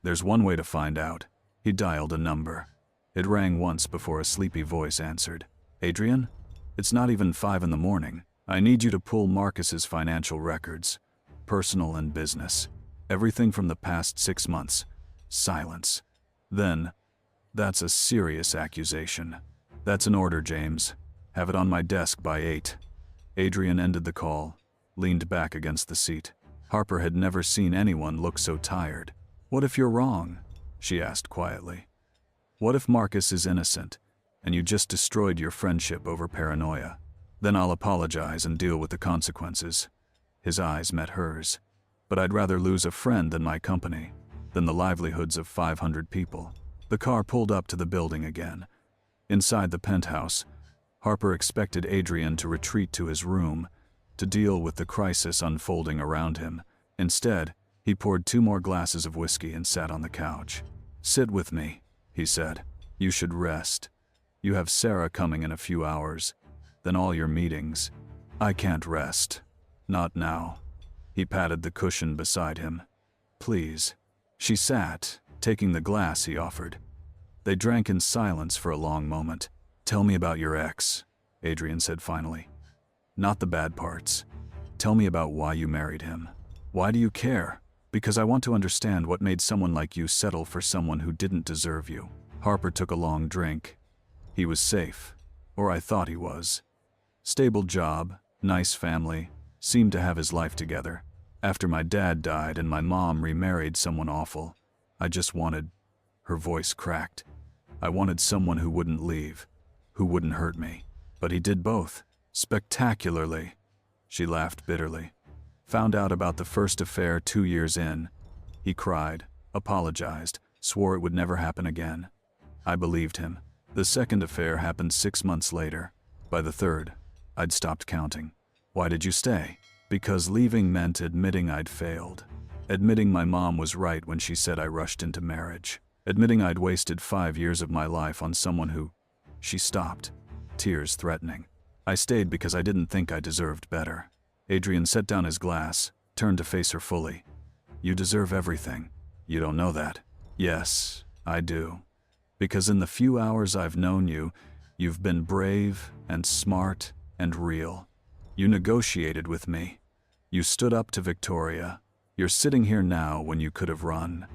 There's one way to find out. He dialed a number. It rang once before a sleepy voice answered. Adrian? It's not even 5 in the morning. I need you to pull Marcus's financial records. Personal and business. Everything from the past 6 months. Silence. Then, that's a serious accusation. That's an order, James. Have it on my desk by 8. Adrian ended the call, leaned back against the seat. Harper had never seen anyone look so tired. What if you're wrong? She asked quietly. What if Marcus is innocent, and you just destroyed your friendship over paranoia? Then I'll apologize and deal with the consequences. His eyes met hers. But I'd rather lose a friend than my company, than the livelihoods of 500 people. The car pulled up to the building again. Inside the penthouse, Harper expected Adrian to retreat to his room, to deal with the crisis unfolding around him. Instead, he poured 2 more glasses of whiskey and sat on the couch. Sit with me, he said. You should rest. You have Sarah coming in a few hours, then all your meetings. I can't rest. Not now. He patted the cushion beside him. Please. She sat, taking the glass he offered. They drank in silence for a long moment. Tell me about your ex, Adrian said finally. Not the bad parts. Tell me about why you married him. Why do you care? Because I want to understand what made someone like you settle for someone who didn't deserve you. Harper took a long drink. He was safe, or I thought he was. Stable job, nice family, seemed to have his life together. After my dad died and my mom remarried someone awful, I just wanted, her voice cracked. I wanted someone who wouldn't leave, who wouldn't hurt me. But he did both, spectacularly. She laughed bitterly. Found out about the first affair 2 years in. He cried, apologized, swore it would never happen again. I believed him. The second affair happened 6 months later. By the third, I'd stopped counting. Why did you stay? Because leaving meant admitting I'd failed. Admitting my mom was right when she said I rushed into marriage. Admitting I'd wasted 5 years of my life on someone who... She stopped, tears threatening. I stayed because I didn't think I deserved better. Adrian set down his glass, turned to face her fully. You deserve everything. You don't know that. Yes, I do. Because in the few hours I've known you, you've been brave and smart and real. You negotiated with me. You stood up to Victoria. You're sitting here now when you could have run.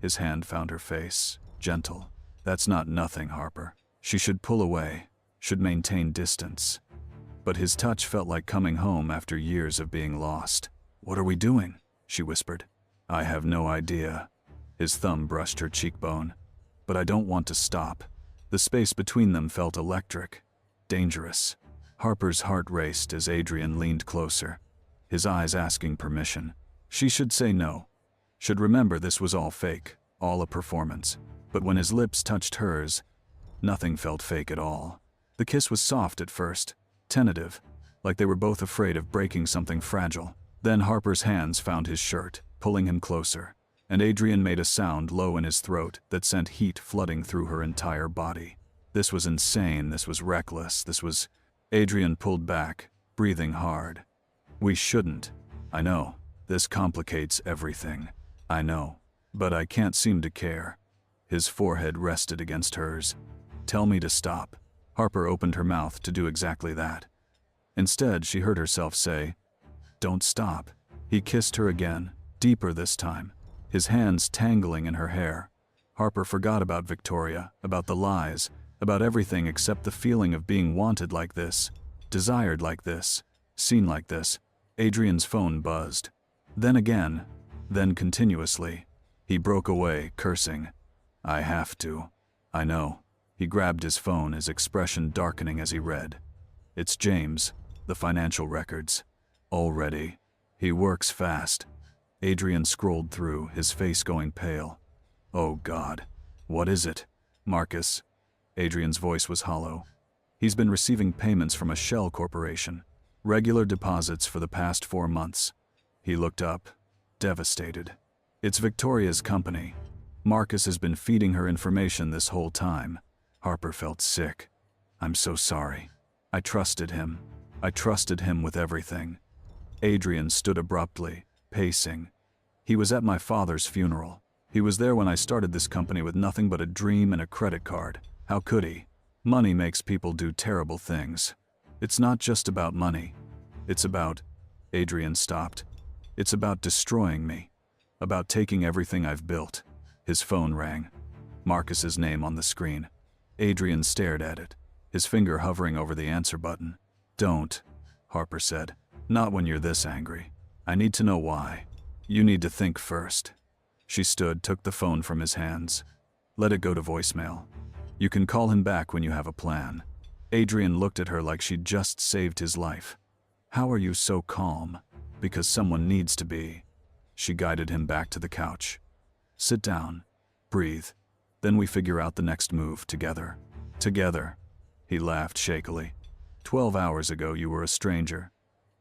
His hand found her face, gentle. That's not nothing, Harper. She should pull away, should maintain distance. But his touch felt like coming home after years of being lost. What are we doing? She whispered. I have no idea. His thumb brushed her cheekbone. But I don't want to stop. The space between them felt electric, dangerous. Harper's heart raced as Adrian leaned closer, his eyes asking permission. She should say no, should remember this was all fake, all a performance. But when his lips touched hers, nothing felt fake at all. The kiss was soft at first, tentative, like they were both afraid of breaking something fragile. Then Harper's hands found his shirt, pulling him closer, and Adrian made a sound low in his throat that sent heat flooding through her entire body. This was insane, this was reckless, this was... Adrian pulled back, breathing hard. We shouldn't. I know. This complicates everything. I know. But I can't seem to care. His forehead rested against hers. Tell me to stop. Harper opened her mouth to do exactly that. Instead, she heard herself say, Don't stop. He kissed her again, deeper this time, his hands tangling in her hair. Harper forgot about Victoria, about the lies, about everything except the feeling of being wanted like this, desired like this, seen like this. Adrian's phone buzzed. Then again, then continuously. He broke away, cursing. I have to. I know. He grabbed his phone, his expression darkening as he read. It's James, the financial records. Already. He works fast. Adrian scrolled through, his face going pale. Oh God. What is it? Marcus. Adrian's voice was hollow. He's been receiving payments from a shell corporation. Regular deposits for the past 4 months. He looked up, devastated. It's Victoria's company. Marcus has been feeding her information this whole time. Harper felt sick. I'm so sorry. I trusted him. I trusted him with everything. Adrian stood abruptly, pacing. He was at my father's funeral. He was there when I started this company with nothing but a dream and a credit card. How could he? Money makes people do terrible things. It's not just about money. It's about... Adrian stopped. It's about destroying me. About taking everything I've built. His phone rang. Marcus's name on the screen. Adrian stared at it, his finger hovering over the answer button. Don't, Harper said. Not when you're this angry. I need to know why. You need to think first. She stood, took the phone from his hands. Let it go to voicemail. You can call him back when you have a plan. Adrian looked at her like she'd just saved his life. How are you so calm? Because someone needs to be. She guided him back to the couch. Sit down. Breathe. Then we figure out the next move together. Together. He laughed shakily. 12 hours ago you were a stranger.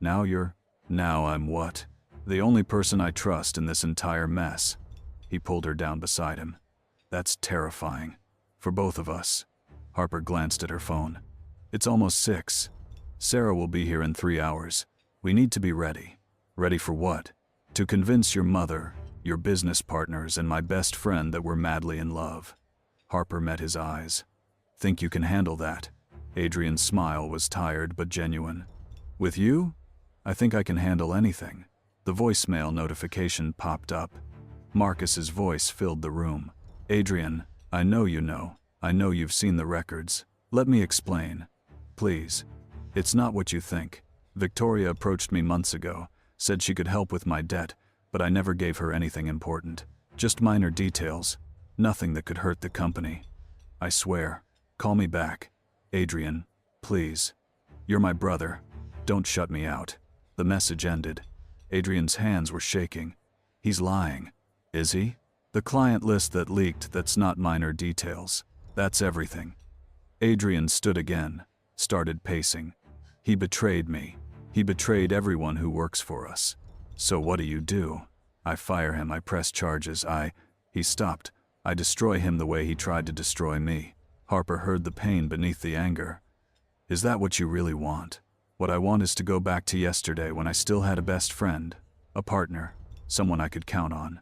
Now I'm what? The only person I trust in this entire mess. He pulled her down beside him. That's terrifying. For both of us. Harper glanced at her phone. It's almost 6. Sarah will be here in 3 hours. We need to be ready. Ready for what? To convince your mother, your business partners, and my best friend that we're madly in love. Harper met his eyes. Think you can handle that? Adrian's smile was tired but genuine. With you? I think I can handle anything. The voicemail notification popped up. Marcus's voice filled the room. Adrian, I know you know. I know you've seen the records. Let me explain. Please. It's not what you think. Victoria approached me months ago, said she could help with my debt, but I never gave her anything important. Just minor details. Nothing that could hurt the company. I swear. Call me back. Adrian, please. You're my brother. Don't shut me out. The message ended. Adrian's hands were shaking. He's lying. Is he? The client list that leaked, that's not minor details. That's everything. Adrian stood again, started pacing. He betrayed me. He betrayed everyone who works for us. So what do? I fire him, I press charges, He stopped. I destroy him the way he tried to destroy me. Harper heard the pain beneath the anger. Is that what you really want? What I want is to go back to yesterday when I still had a best friend, a partner, someone I could count on.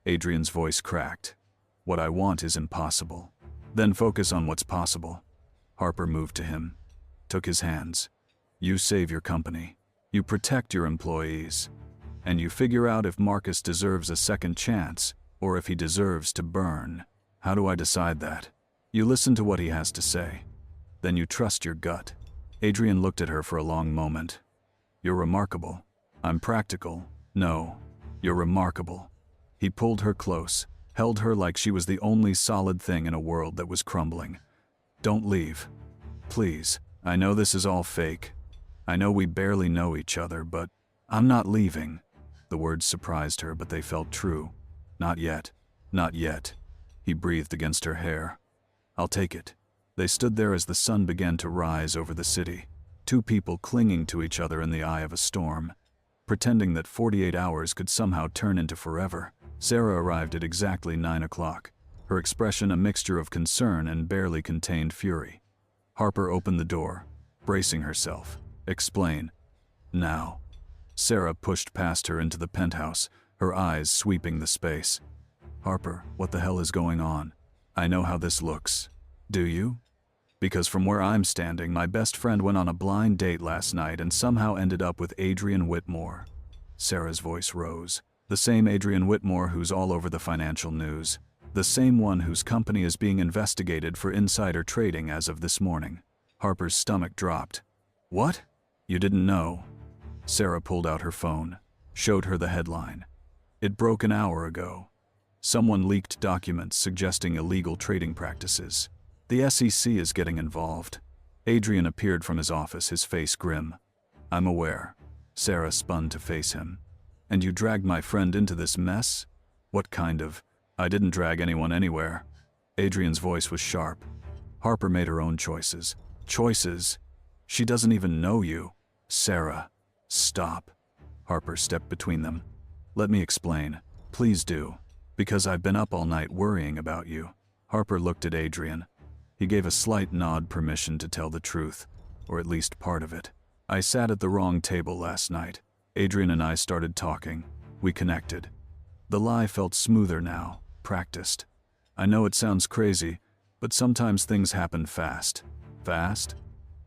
Adrian's voice cracked. What I want is impossible. Then focus on what's possible. Harper moved to him, took his hands. You save your company. You protect your employees. And you figure out if Marcus deserves a second chance, or if he deserves to burn. How do I decide that? You listen to what he has to say. Then you trust your gut. Adrian looked at her for a long moment. You're remarkable. I'm practical. No, you're remarkable. He pulled her close, held her like she was the only solid thing in a world that was crumbling. Don't leave. Please, I know this is all fake. I know we barely know each other, but I'm not leaving. The words surprised her, but they felt true. Not yet. Not yet. He breathed against her hair. I'll take it. They stood there as the sun began to rise over the city, two people clinging to each other in the eye of a storm, pretending that 48 hours could somehow turn into forever. Sarah arrived at exactly 9 o'clock, her expression a mixture of concern and barely contained fury. Harper opened the door, bracing herself. Explain. Now. Sarah pushed past her into the penthouse, her eyes sweeping the space. Harper, what the hell is going on? I know how this looks. Do you? Because from where I'm standing, my best friend went on a blind date last night and somehow ended up with Adrian Whitmore. Sarah's voice rose. The same Adrian Whitmore who's all over the financial news. The same one whose company is being investigated for insider trading as of this morning. Harper's stomach dropped. What? You didn't know? Sarah pulled out her phone, showed her the headline. It broke an hour ago. Someone leaked documents suggesting illegal trading practices. The SEC is getting involved. Adrian appeared from his office, his face grim. I'm aware. Sarah spun to face him. And you dragged my friend into this mess? What kind of? I didn't drag anyone anywhere. Adrian's voice was sharp. Harper made her own choices. Choices? She doesn't even know you. Sarah, stop. Harper stepped between them. Let me explain. Please do. Because I've been up all night worrying about you. Harper looked at Adrian. He gave a slight nod, permission to tell the truth, or at least part of it. I sat at the wrong table last night. Adrian and I started talking. We connected. The lie felt smoother now, practiced. I know it sounds crazy, but sometimes things happen fast. Fast?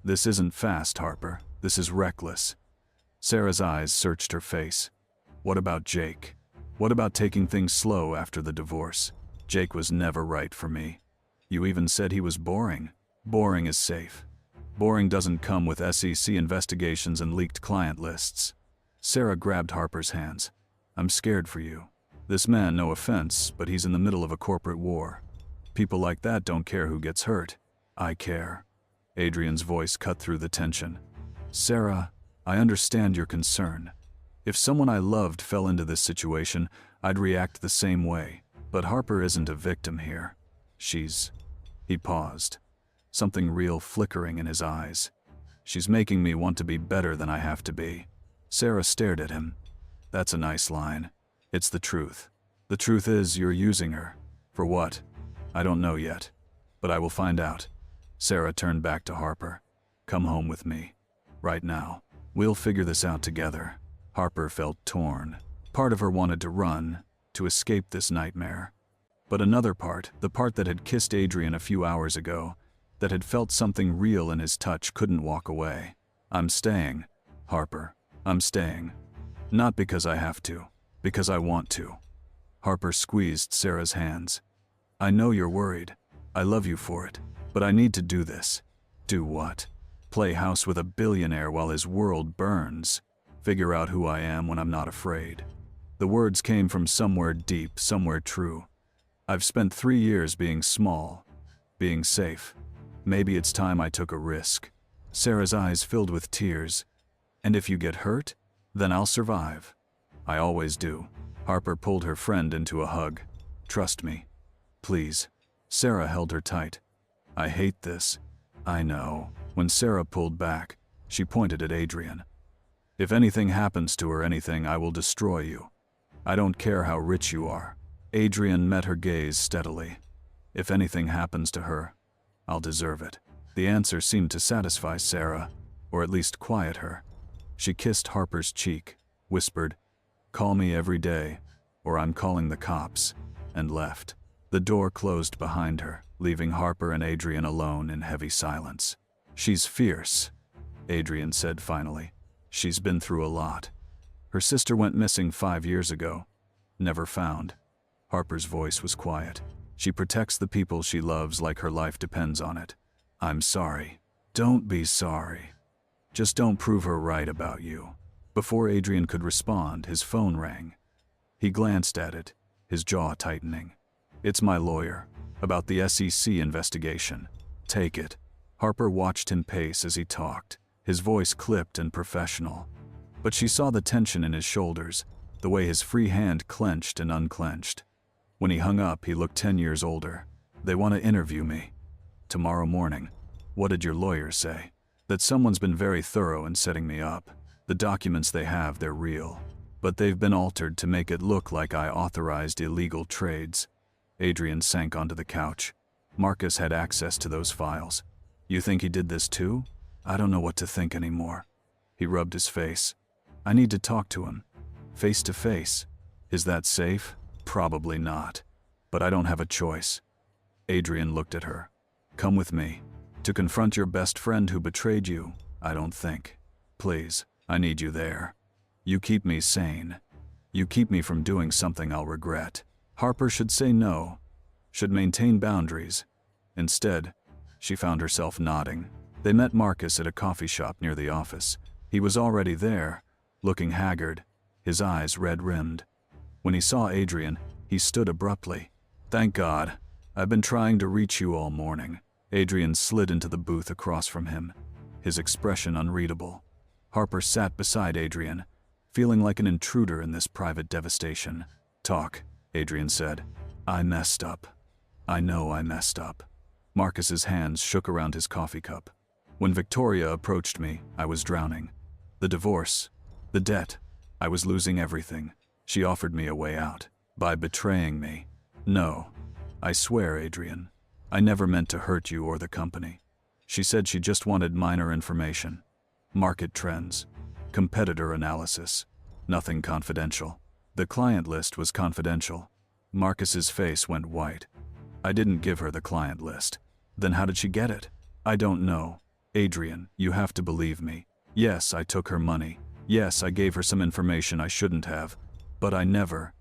This isn't fast, Harper. This is reckless. Sarah's eyes searched her face. What about Jake? What about taking things slow after the divorce? Jake was never right for me. You even said he was boring. Boring is safe. Boring doesn't come with SEC investigations and leaked client lists. Sarah grabbed Harper's hands. I'm scared for you. This man, no offense, but he's in the middle of a corporate war. People like that don't care who gets hurt. I care. Adrian's voice cut through the tension. Sarah, I understand your concern. If someone I loved fell into this situation, I'd react the same way. But Harper isn't a victim here. She's... He paused, something real flickering in his eyes. She's making me want to be better than I have to be. Sarah stared at him. That's a nice line. It's the truth. The truth is you're using her. For what? I don't know yet. But I will find out. Sarah turned back to Harper. Come home with me. Right now. We'll figure this out together. Harper felt torn. Part of her wanted to run, to escape this nightmare. But another part, the part that had kissed Adrian a few hours ago, that had felt something real in his touch, couldn't walk away. I'm staying, Harper. I'm staying. Not because I have to, because I want to. Harper squeezed Sarah's hands. I know you're worried. I love you for it. But I need to do this. Do what? Play house with a billionaire while his world burns. Figure out who I am when I'm not afraid. The words came from somewhere deep, somewhere true. I've spent 3 years being small, being safe. Maybe it's time I took a risk. Sarah's eyes filled with tears. And if you get hurt, then I'll survive. I always do. Harper pulled her friend into a hug. Trust me. Please. Sarah held her tight. I hate this. I know. When Sarah pulled back, she pointed at Adrian. If anything happens to her, I will destroy you. I don't care how rich you are. Adrian met her gaze steadily. If anything happens to her, I'll deserve it. The answer seemed to satisfy Sarah, or at least quiet her. She kissed Harper's cheek, whispered, Call me every day, or I'm calling the cops, and left. The door closed behind her, leaving Harper and Adrian alone in heavy silence. She's fierce, Adrian said finally. She's been through a lot. Her sister went missing 5 years ago. Never found. Harper's voice was quiet. She protects the people she loves like her life depends on it. I'm sorry. Don't be sorry. Just don't prove her right about you. Before Adrian could respond, his phone rang. He glanced at it, his jaw tightening. It's my lawyer, about the SEC investigation. Take it. Harper watched him pace as he talked, his voice clipped and professional. But she saw the tension in his shoulders, the way his free hand clenched and unclenched. When he hung up, he looked 10 years older. They want to interview me. Tomorrow morning. What did your lawyer say? That someone's been very thorough in setting me up. The documents they have, they're real. But they've been altered to make it look like I authorized illegal trades. Adrian sank onto the couch. Marcus had access to those files. You think he did this too? I don't know what to think anymore. He rubbed his face. I need to talk to him. Face to face. Is that safe? Probably not. But I don't have a choice. Adrian looked at her. Come with me. To confront your best friend who betrayed you? I don't think. Please, I need you there. You keep me sane. You keep me from doing something I'll regret. Harper should say no. Should maintain boundaries. Instead, she found herself nodding. They met Marcus at a coffee shop near the office. He was already there, looking haggard, his eyes red-rimmed. When he saw Adrian, he stood abruptly. Thank God. I've been trying to reach you all morning. Adrian slid into the booth across from him, his expression unreadable. Harper sat beside Adrian, feeling like an intruder in this private devastation. Talk, Adrian said. I messed up. I know I messed up. Marcus's hands shook around his coffee cup. When Victoria approached me, I was drowning. The divorce, the debt, I was losing everything. She offered me a way out, by betraying me. No, I swear, Adrian, I never meant to hurt you or the company. She said she just wanted minor information. Market trends, competitor analysis. Nothing confidential. The client list was confidential. Marcus's face went white. I didn't give her the client list. Then how did she get it? I don't know. Adrian, you have to believe me. Yes, I took her money. Yes, I gave her some information I shouldn't have. But I never.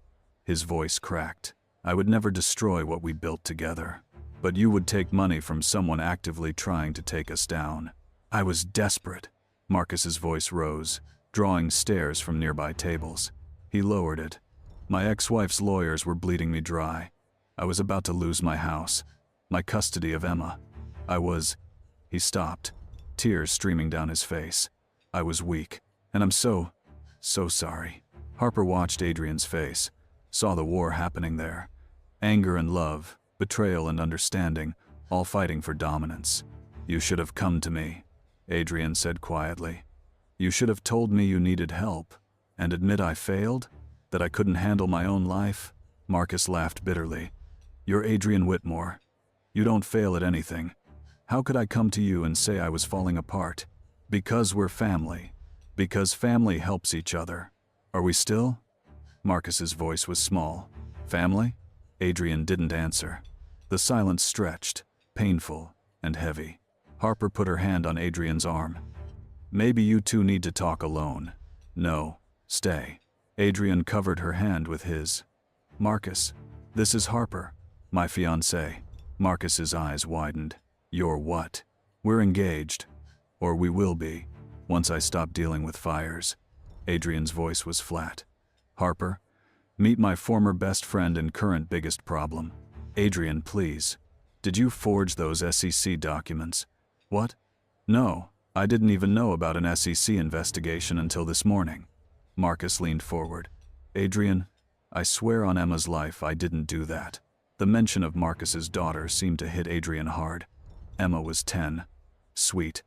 His voice cracked. I would never destroy what we built together. But you would take money from someone actively trying to take us down. I was desperate. Marcus's voice rose, drawing stares from nearby tables. He lowered it. My ex-wife's lawyers were bleeding me dry. I was about to lose my house, my custody of Emma. He stopped, tears streaming down his face. I was weak, and I'm so sorry. Harper watched Adrian's face, saw the war happening there. Anger and love, betrayal and understanding, all fighting for dominance. You should have come to me, Adrian said quietly. You should have told me you needed help, and admit I failed, that I couldn't handle my own life. Marcus laughed bitterly. You're Adrian Whitmore. You don't fail at anything. How could I come to you and say I was falling apart? Because we're family. Because family helps each other. Are we still? Marcus's voice was small. Family? Adrian didn't answer. The silence stretched, painful and heavy. Harper put her hand on Adrian's arm. Maybe you two need to talk alone. No, stay. Adrian covered her hand with his. Marcus, this is Harper, my fiancée. Marcus's eyes widened. You're what? We're engaged. Or we will be, once I stop dealing with fires. Adrian's voice was flat. Harper, meet my former best friend and current biggest problem. Adrian, please. Did you forge those SEC documents? What? No, I didn't even know about an SEC investigation until this morning. Marcus leaned forward. Adrian, I swear on Emma's life I didn't do that. The mention of Marcus's daughter seemed to hit Adrian hard. Emma was 10, sweet,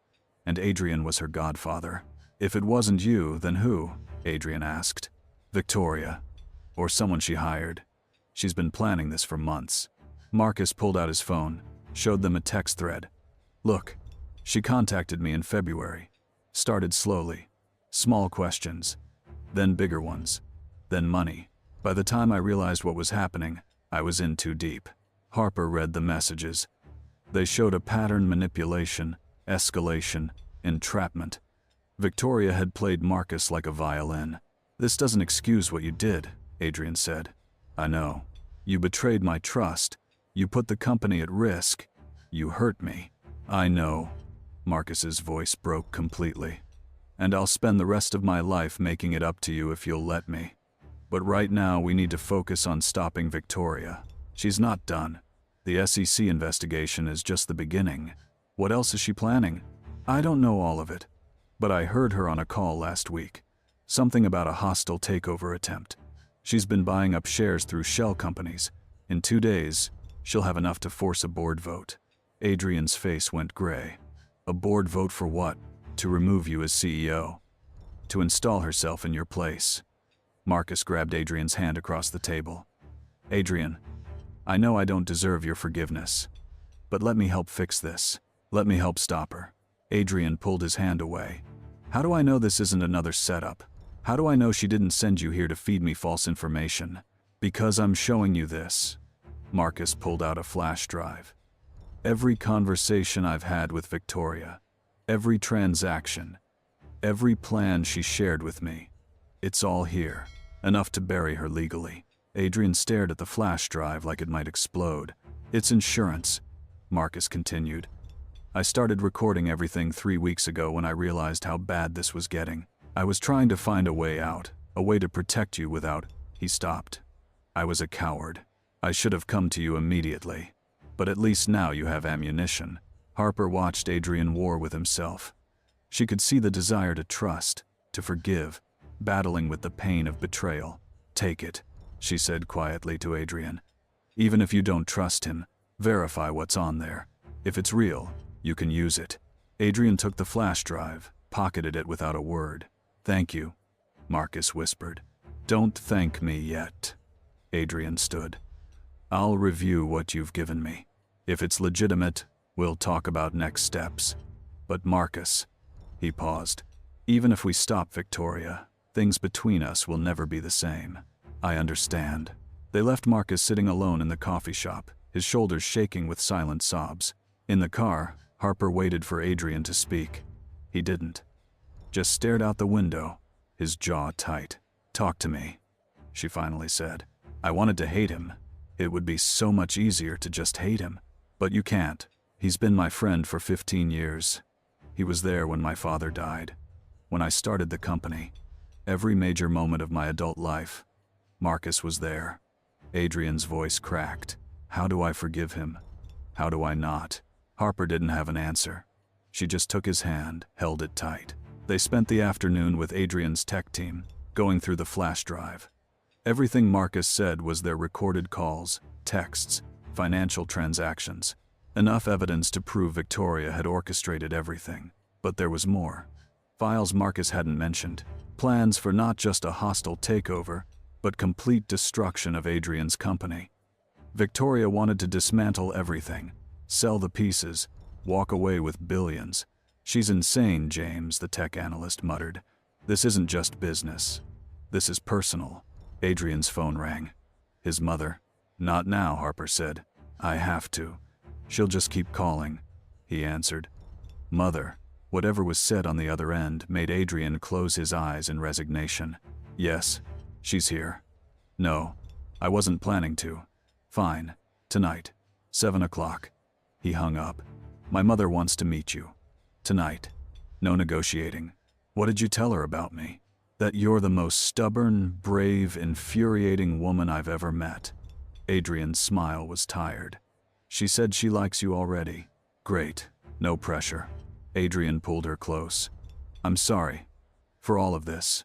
and Adrian was her godfather. If it wasn't you, then who? Adrian asked. Victoria. Or someone she hired. She's been planning this for months. Marcus pulled out his phone, showed them a text thread. Look, she contacted me in February. Started slowly. Small questions. Then bigger ones. Then money. By the time I realized what was happening, I was in too deep. Harper read the messages. They showed a pattern: manipulation, escalation, entrapment. Victoria had played Marcus like a violin. This doesn't excuse what you did, Adrian said. I know. You betrayed my trust. You put the company at risk. You hurt me. I know. Marcus's voice broke completely. And I'll spend the rest of my life making it up to you if you'll let me. But right now we need to focus on stopping Victoria. She's not done. The SEC investigation is just the beginning. What else is she planning? I don't know all of it. But I heard her on a call last week. Something about a hostile takeover attempt. She's been buying up shares through shell companies. In 2 days, she'll have enough to force a board vote. Adrian's face went gray. A board vote for what? To remove you as CEO. To install herself in your place. Marcus grabbed Adrian's hand across the table. Adrian, I know I don't deserve your forgiveness. But let me help fix this. Let me help stop her. Adrian pulled his hand away. How do I know this isn't another setup? How do I know she didn't send you here to feed me false information? Because I'm showing you this. Marcus pulled out a flash drive. Every conversation I've had with Victoria, every transaction, every plan she shared with me, it's all here, enough to bury her legally. Adrian stared at the flash drive like it might explode. It's insurance, Marcus continued. I started recording everything 3 weeks ago when I realized how bad this was getting. I was trying to find a way out, a way to protect you without. He stopped. I was a coward. I should have come to you immediately. But at least now you have ammunition. Harper watched Adrian war with himself. She could see the desire to trust, to forgive, battling with the pain of betrayal. Take it, she said quietly to Adrian. Even if you don't trust him, verify what's on there. If it's real, you can use it. Adrian took the flash drive, pocketed it without a word. Thank you, Marcus whispered. Don't thank me yet. Adrian stood. I'll review what you've given me. If it's legitimate, we'll talk about next steps. But Marcus, he paused, even if we stop Victoria, Things between us will never be the same. I understand. They left Marcus sitting alone in the coffee shop, his shoulders shaking with silent sobs. In the car, Harper waited for Adrian to speak. He didn't. Just stared out the window, his jaw tight. "Talk to me," she finally said. "I wanted to hate him. It would be so much easier to just hate him. But you can't. He's been my friend for 15 years. He was there when my father died, when I started the company. Every major moment of my adult life, Marcus was there." Adrian's voice cracked. "How do I forgive him? How do I not?" Harper didn't have an answer. She just took his hand, held it tight. They spent the afternoon with Adrian's tech team, going through the flash drive. Everything Marcus said was their recorded calls, texts, financial transactions. Enough evidence to prove Victoria had orchestrated everything. But there was more. Files Marcus hadn't mentioned. Plans for not just a hostile takeover, but complete destruction of Adrian's company. Victoria wanted to dismantle everything, sell the pieces, walk away with billions. "She's insane, James," the tech analyst muttered. "This isn't just business. This is personal." Adrian's phone rang. His mother. "Not now," Harper said. "I have to. She'll just keep calling," he answered. Mother. Whatever was said on the other end made Adrian close his eyes in resignation. "Yes, she's here." "No, I wasn't planning to." "Fine. Tonight. 7 o'clock. He hung up. "My mother wants to meet you. Tonight. No negotiating." "What did you tell her about me?" "That you're the most stubborn, brave, infuriating woman I've ever met." Adrian's smile was tired. "She said she likes you already." "Great. No pressure." Adrian pulled her close. "I'm sorry for all of this.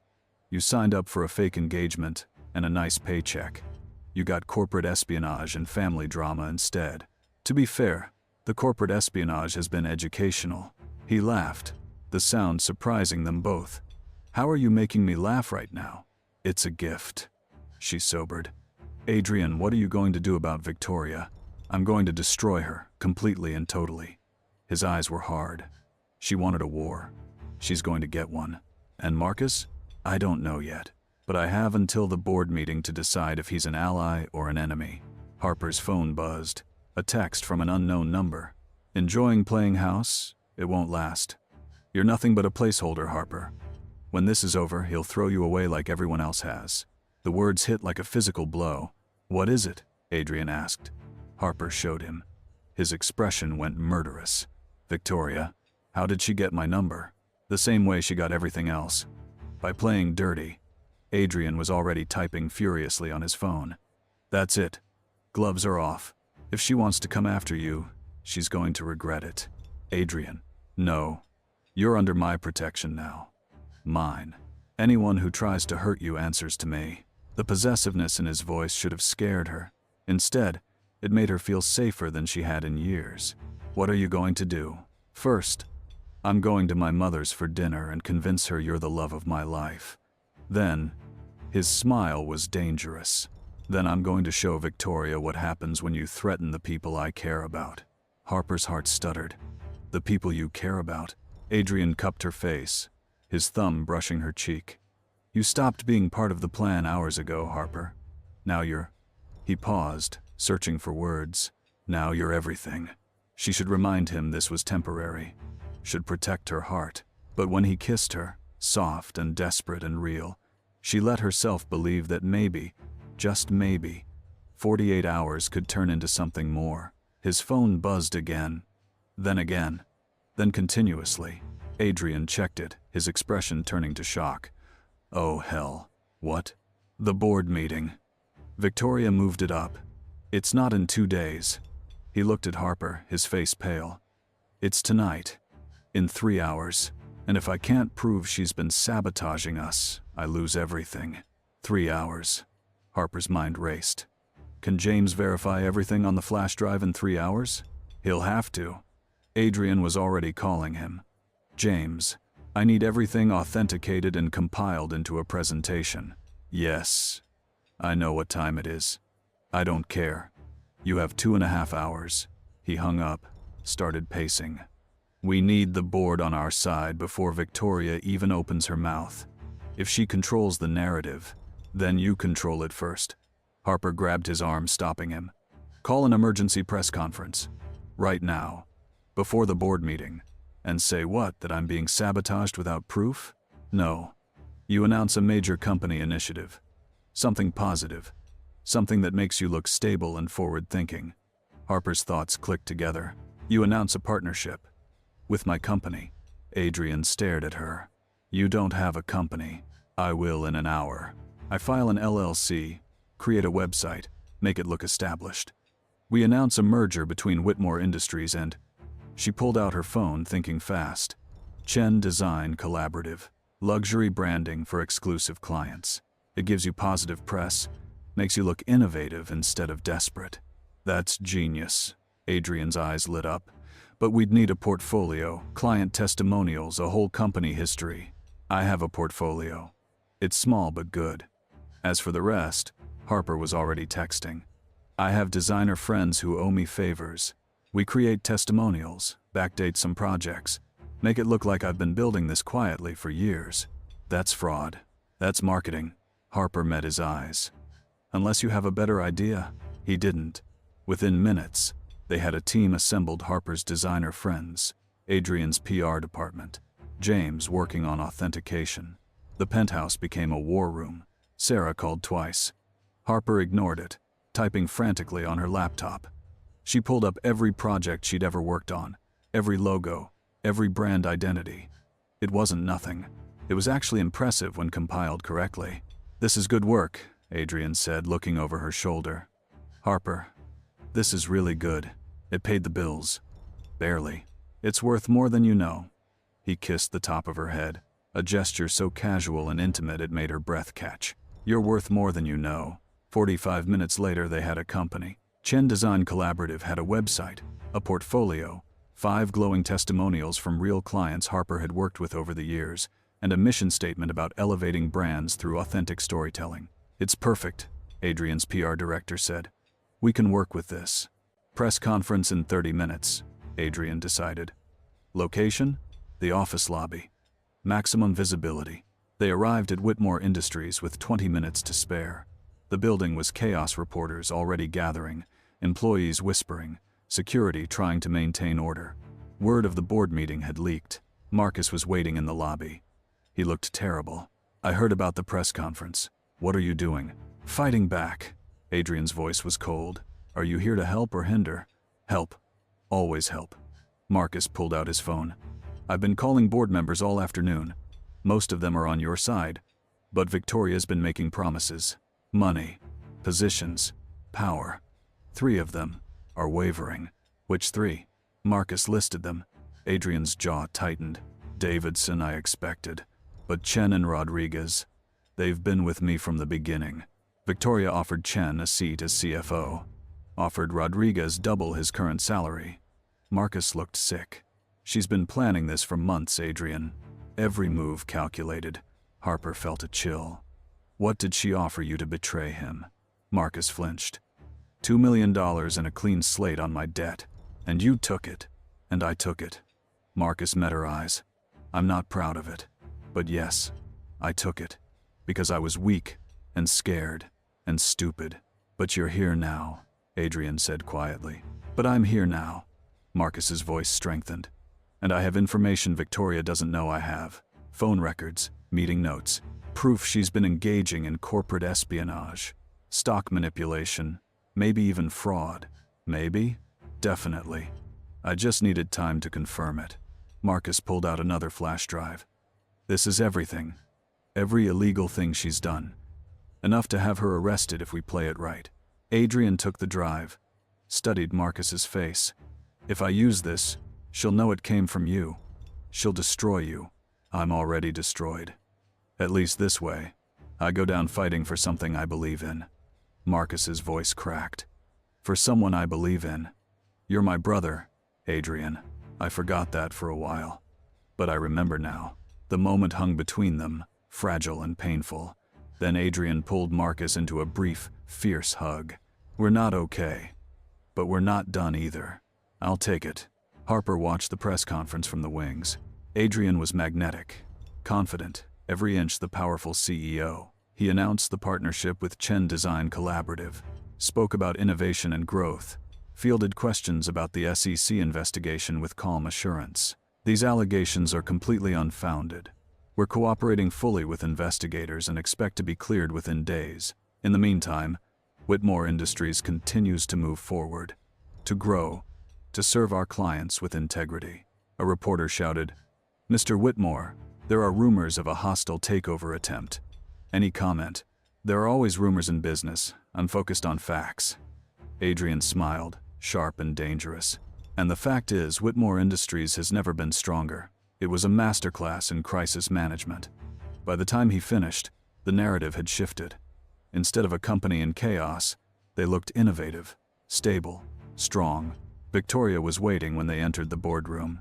You signed up for a fake engagement and a nice paycheck. You got corporate espionage and family drama instead. To be fair, the corporate espionage has been educational." He laughed, the sound surprising them both. "How are you making me laugh right now?" "It's a gift." She sobered. "Adrian, what are you going to do about Victoria?" "I'm going to destroy her, completely and totally." His eyes were hard. "She wanted a war. She's going to get one. And Marcus? I don't know yet. But I have until the board meeting to decide if he's an ally or an enemy." Harper's phone buzzed. A text from an unknown number. "Enjoying playing house? It won't last. You're nothing but a placeholder, Harper. When this is over, he'll throw you away like everyone else has." The words hit like a physical blow. "What is it?" Adrian asked. Harper showed him. His expression went murderous. "Victoria. How did she get my number?" "The same way she got everything else. By playing dirty." Adrian was already typing furiously on his phone. "That's it. Gloves are off. If she wants to come after you, she's going to regret it." "Adrian. No. You're under my protection now. Mine. Anyone who tries to hurt you answers to me." The possessiveness in his voice should have scared her. Instead, it made her feel safer than she had in years. "What are you going to do?" "First, I'm going to my mother's for dinner and convince her you're the love of my life. Then," his smile was dangerous, "then I'm going to show Victoria what happens when you threaten the people I care about." Harper's heart stuttered. "The people you care about?" Adrian cupped her face, his thumb brushing her cheek. "You stopped being part of the plan hours ago, Harper. Now you're..." He paused, searching for words. "Now you're everything." She should remind him this was temporary, should protect her heart. But when he kissed her, soft and desperate and real, she let herself believe that maybe, just maybe, 48 hours could turn into something more. His phone buzzed again, then continuously. Adrian checked it, his expression turning to shock. "Oh hell. What?" "The board meeting." Victoria moved it up. "It's not in 2 days." He looked at Harper, his face pale. "It's tonight. In 3 hours. And if I can't prove she's been sabotaging us, I lose everything." 3 hours. Harper's mind raced. Can James verify everything on the flash drive in 3 hours? He'll have to. Adrian was already calling him. "James, I need everything authenticated and compiled into a presentation." "Yes. I know what time it is. I don't care. You have 2.5 hours. He hung up, started pacing. "We need the board on our side before Victoria even opens her mouth." If she controls the narrative, then you control it first. Harper grabbed his arm, stopping him. Call an emergency press conference. Right now. Before the board meeting. And say what, that I'm being sabotaged without proof? No. You announce a major company initiative. Something positive. Something that makes you look stable and forward-thinking. Harper's thoughts clicked together. You announce a partnership. With my company. Adrian stared at her. You don't have a company. I will in an hour. I file an LLC, create a website, make it look established. We announce a merger between Whitmore Industries and... She pulled out her phone, thinking fast. Chen Design Collaborative. Luxury branding for exclusive clients. It gives you positive press, makes you look innovative instead of desperate. That's genius. Adrian's eyes lit up. But we'd need a portfolio, client testimonials, a whole company history. I have a portfolio. It's small but good. As for the rest, Harper was already texting. I have designer friends who owe me favors. We create testimonials, backdate some projects, make it look like I've been building this quietly for years. That's fraud. That's marketing. Harper met his eyes. Unless you have a better idea. He didn't. Within minutes, they had a team assembled. Harper's designer friends, Adrian's PR department, James working on authentication. The penthouse became a war room. Sarah called twice. Harper ignored it, typing frantically on her laptop. She pulled up every project she'd ever worked on, every logo, every brand identity. It wasn't nothing. It was actually impressive when compiled correctly. This is good work, Adrian said, looking over her shoulder. Harper, this is really good. It paid the bills. Barely. It's worth more than you know. He kissed the top of her head, a gesture so casual and intimate it made her breath catch. You're worth more than you know. 45 minutes later, they had a company. Chen Design Collaborative had a website, a portfolio, 5 glowing testimonials from real clients Harper had worked with over the years, and a mission statement about elevating brands through authentic storytelling. It's perfect, Adrian's PR director said. We can work with this. Press conference in 30 minutes, Adrian decided. Location? The office lobby. Maximum visibility. They arrived at Whitmore Industries with 20 minutes to spare. The building was chaos, reporters already gathering, employees whispering, security trying to maintain order. Word of the board meeting had leaked. Marcus was waiting in the lobby. He looked terrible. I heard about the press conference. What are you doing? Fighting back. Adrian's voice was cold. Are you here to help or hinder? Help. Always help. Marcus pulled out his phone. I've been calling board members all afternoon. Most of them are on your side. But Victoria's been making promises. Money. Positions. Power. 3 of them are wavering. Which 3? Marcus listed them. Adrian's jaw tightened. Davidson, I expected. But Chen and Rodriguez. They've been with me from the beginning. Victoria offered Chen a seat as CFO. Offered Rodriguez double his current salary. Marcus looked sick. She's been planning this for months, Adrian. Every move calculated. Harper felt a chill. What did she offer you to betray him? Marcus flinched. $2 million and a clean slate on my debt. And you took it. And I took it. Marcus met her eyes. I'm not proud of it. But yes, I took it. Because I was weak, and scared, and stupid. But you're here now, Adrian said quietly. But I'm here now. Marcus's voice strengthened. And I have information Victoria doesn't know I have. Phone records, meeting notes, proof she's been engaging in corporate espionage, stock manipulation, maybe even fraud. Maybe? Definitely. I just needed time to confirm it. Marcus pulled out another flash drive. This is everything. Every illegal thing she's done. Enough to have her arrested if we play it right. Adrian took the drive, studied Marcus's face. If I use this, she'll know it came from you. She'll destroy you. I'm already destroyed. At least this way. I go down fighting for something I believe in. Marcus's voice cracked. For someone I believe in. You're my brother, Adrian. I forgot that for a while. But I remember now. The moment hung between them, fragile and painful. Then Adrian pulled Marcus into a brief, fierce hug. We're not okay. But we're not done either. I'll take it. Harper watched the press conference from the wings. Adrian was magnetic, confident, every inch the powerful CEO. He announced the partnership with Chen Design Collaborative, spoke about innovation and growth, fielded questions about the SEC investigation with calm assurance. These allegations are completely unfounded. We're cooperating fully with investigators and expect to be cleared within days. In the meantime, Whitmore Industries continues to move forward, to grow, to serve our clients with integrity. A reporter shouted, "Mr. Whitmore, there are rumors of a hostile takeover attempt." Any comment? "There are always rumors in business. I'm focused on facts." Adrian smiled, sharp and dangerous. "And the fact is, Whitmore Industries has never been stronger. It was a masterclass in crisis management." By the time he finished, the narrative had shifted. Instead of a company in chaos, they looked innovative, stable, strong. Victoria was waiting when they entered the boardroom.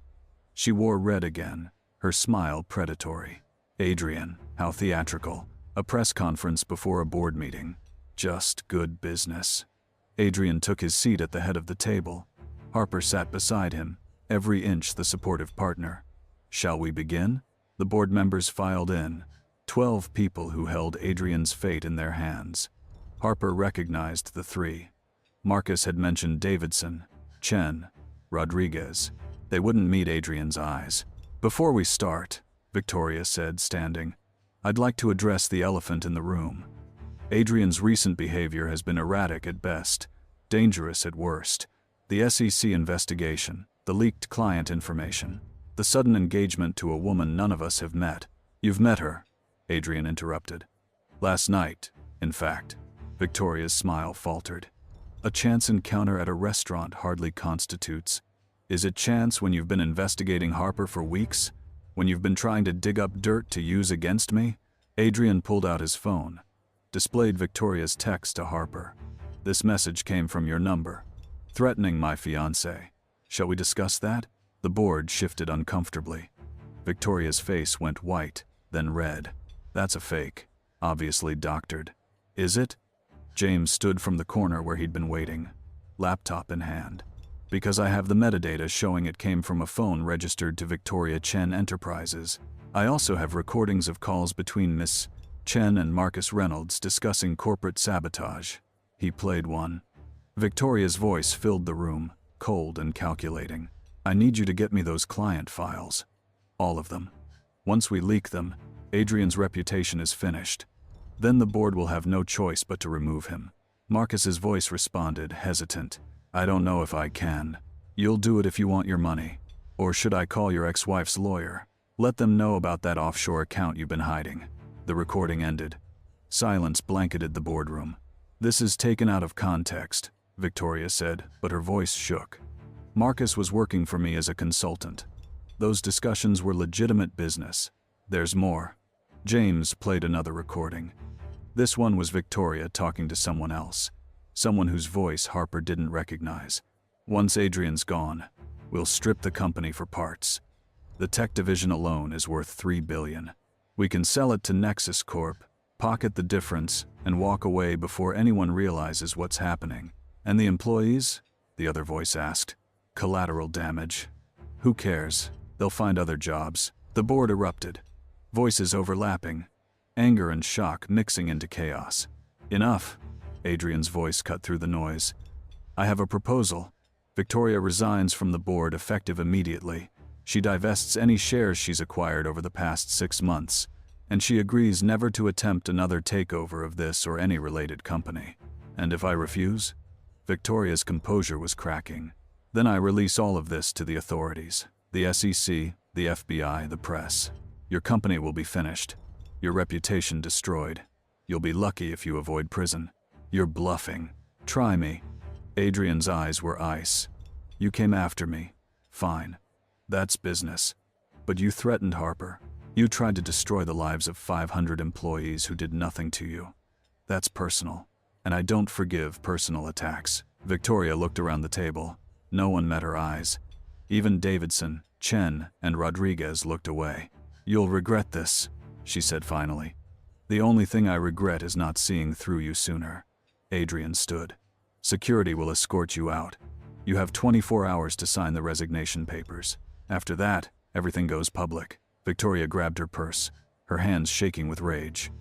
She wore red again, her smile predatory. "Adrian, how theatrical. A press conference before a board meeting. Just good business." Adrian took his seat at the head of the table. Harper sat beside him, every inch the supportive partner. "Shall we begin?" The board members filed in, 12 people who held Adrian's fate in their hands. Harper recognized the three. Marcus had mentioned Davidson, Chen, Rodriguez. They wouldn't meet Adrian's eyes. "Before we start," Victoria said, standing, "I'd like to address the elephant in the room. Adrian's recent behavior has been erratic at best, dangerous at worst. The SEC investigation, the leaked client information, the sudden engagement to a woman none of us have met." "You've met her," Adrian interrupted. "Last night, in fact." Victoria's smile faltered. "A chance encounter at a restaurant hardly constitutes. Is it chance when you've been investigating Harper for weeks? When you've been trying to dig up dirt to use against me?" Adrian pulled out his phone, displayed Victoria's text to Harper. "This message came from your number, threatening my fiancé. Shall we discuss that?" The board shifted uncomfortably. Victoria's face went white, then red. "That's a fake, obviously doctored." "Is it?" James stood from the corner where he'd been waiting, laptop in hand. "Because I have the metadata showing it came from a phone registered to Victoria Chen Enterprises. I also have recordings of calls between Miss Chen and Marcus Reynolds discussing corporate sabotage." He played one. Victoria's voice filled the room, cold and calculating. "I need you to get me those client files. All of them. Once we leak them, Adrian's reputation is finished. Then the board will have no choice but to remove him." Marcus's voice responded, hesitant. "I don't know if I can. You'll do it if you want your money. Or should I call your ex-wife's lawyer? Let them know about that offshore account you've been hiding." The recording ended. Silence blanketed the boardroom. "This is taken out of context," Victoria said, but her voice shook. "Marcus was working for me as a consultant. Those discussions were legitimate business. There's more." James played another recording. This one was Victoria talking to someone else, someone whose voice Harper didn't recognize. "Once Adrian's gone, we'll strip the company for parts. The tech division alone is worth $3 billion. We can sell it to Nexus Corp, pocket the difference, and walk away before anyone realizes what's happening." "And the employees?" the other voice asked. "Collateral damage. Who cares? They'll find other jobs." The board erupted, voices overlapping, anger and shock mixing into chaos. "Enough," Adrian's voice cut through the noise. "I have a proposal. Victoria resigns from the board effective immediately. She divests any shares she's acquired over the past 6 months, and she agrees never to attempt another takeover of this or any related company. And if I refuse?" Victoria's composure was cracking. "Then I release all of this to the authorities. The SEC, the FBI, the press. Your company will be finished. Your reputation destroyed. You'll be lucky if you avoid prison." "You're bluffing. Try me." Adrian's eyes were ice. "You came after me. Fine. That's business. But you threatened Harper. You tried to destroy the lives of 500 employees who did nothing to you. That's personal. And I don't forgive personal attacks." Victoria looked around the table. No one met her eyes. Even Davidson, Chen, and Rodriguez looked away. "You'll regret this," she said finally. "The only thing I regret is not seeing through you sooner." Adrian stood. "Security will escort you out. You have 24 hours to sign the resignation papers. After that, everything goes public." Victoria grabbed her purse. her hands shaking with rage.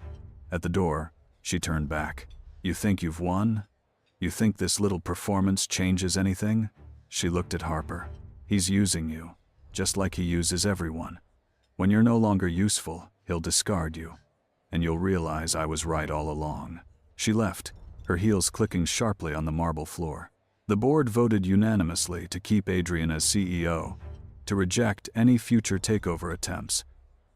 At the door, she turned back. You think you've won? You think this little performance changes anything? She looked at Harper. He's using you, just like he uses everyone. When you're no longer useful, he'll discard you. And you'll realize I was right all along. She left, her heels clicking sharply on the marble floor. The board voted unanimously to keep Adrian as CEO, to reject any future takeover attempts,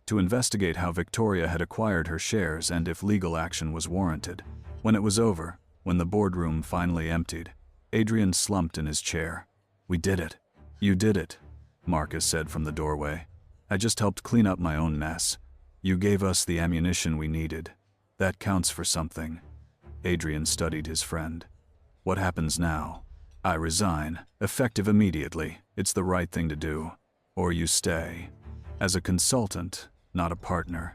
to investigate how Victoria had acquired her shares and if legal action was warranted. When it was over, when the boardroom finally emptied, Adrian slumped in his chair. We did it. You did it, Marcus said from the doorway. I just helped clean up my own mess. You gave us the ammunition we needed. That counts for something. Adrian studied his friend. What happens now? I resign, effective immediately. It's the right thing to do. Or you stay. As a consultant, not a partner.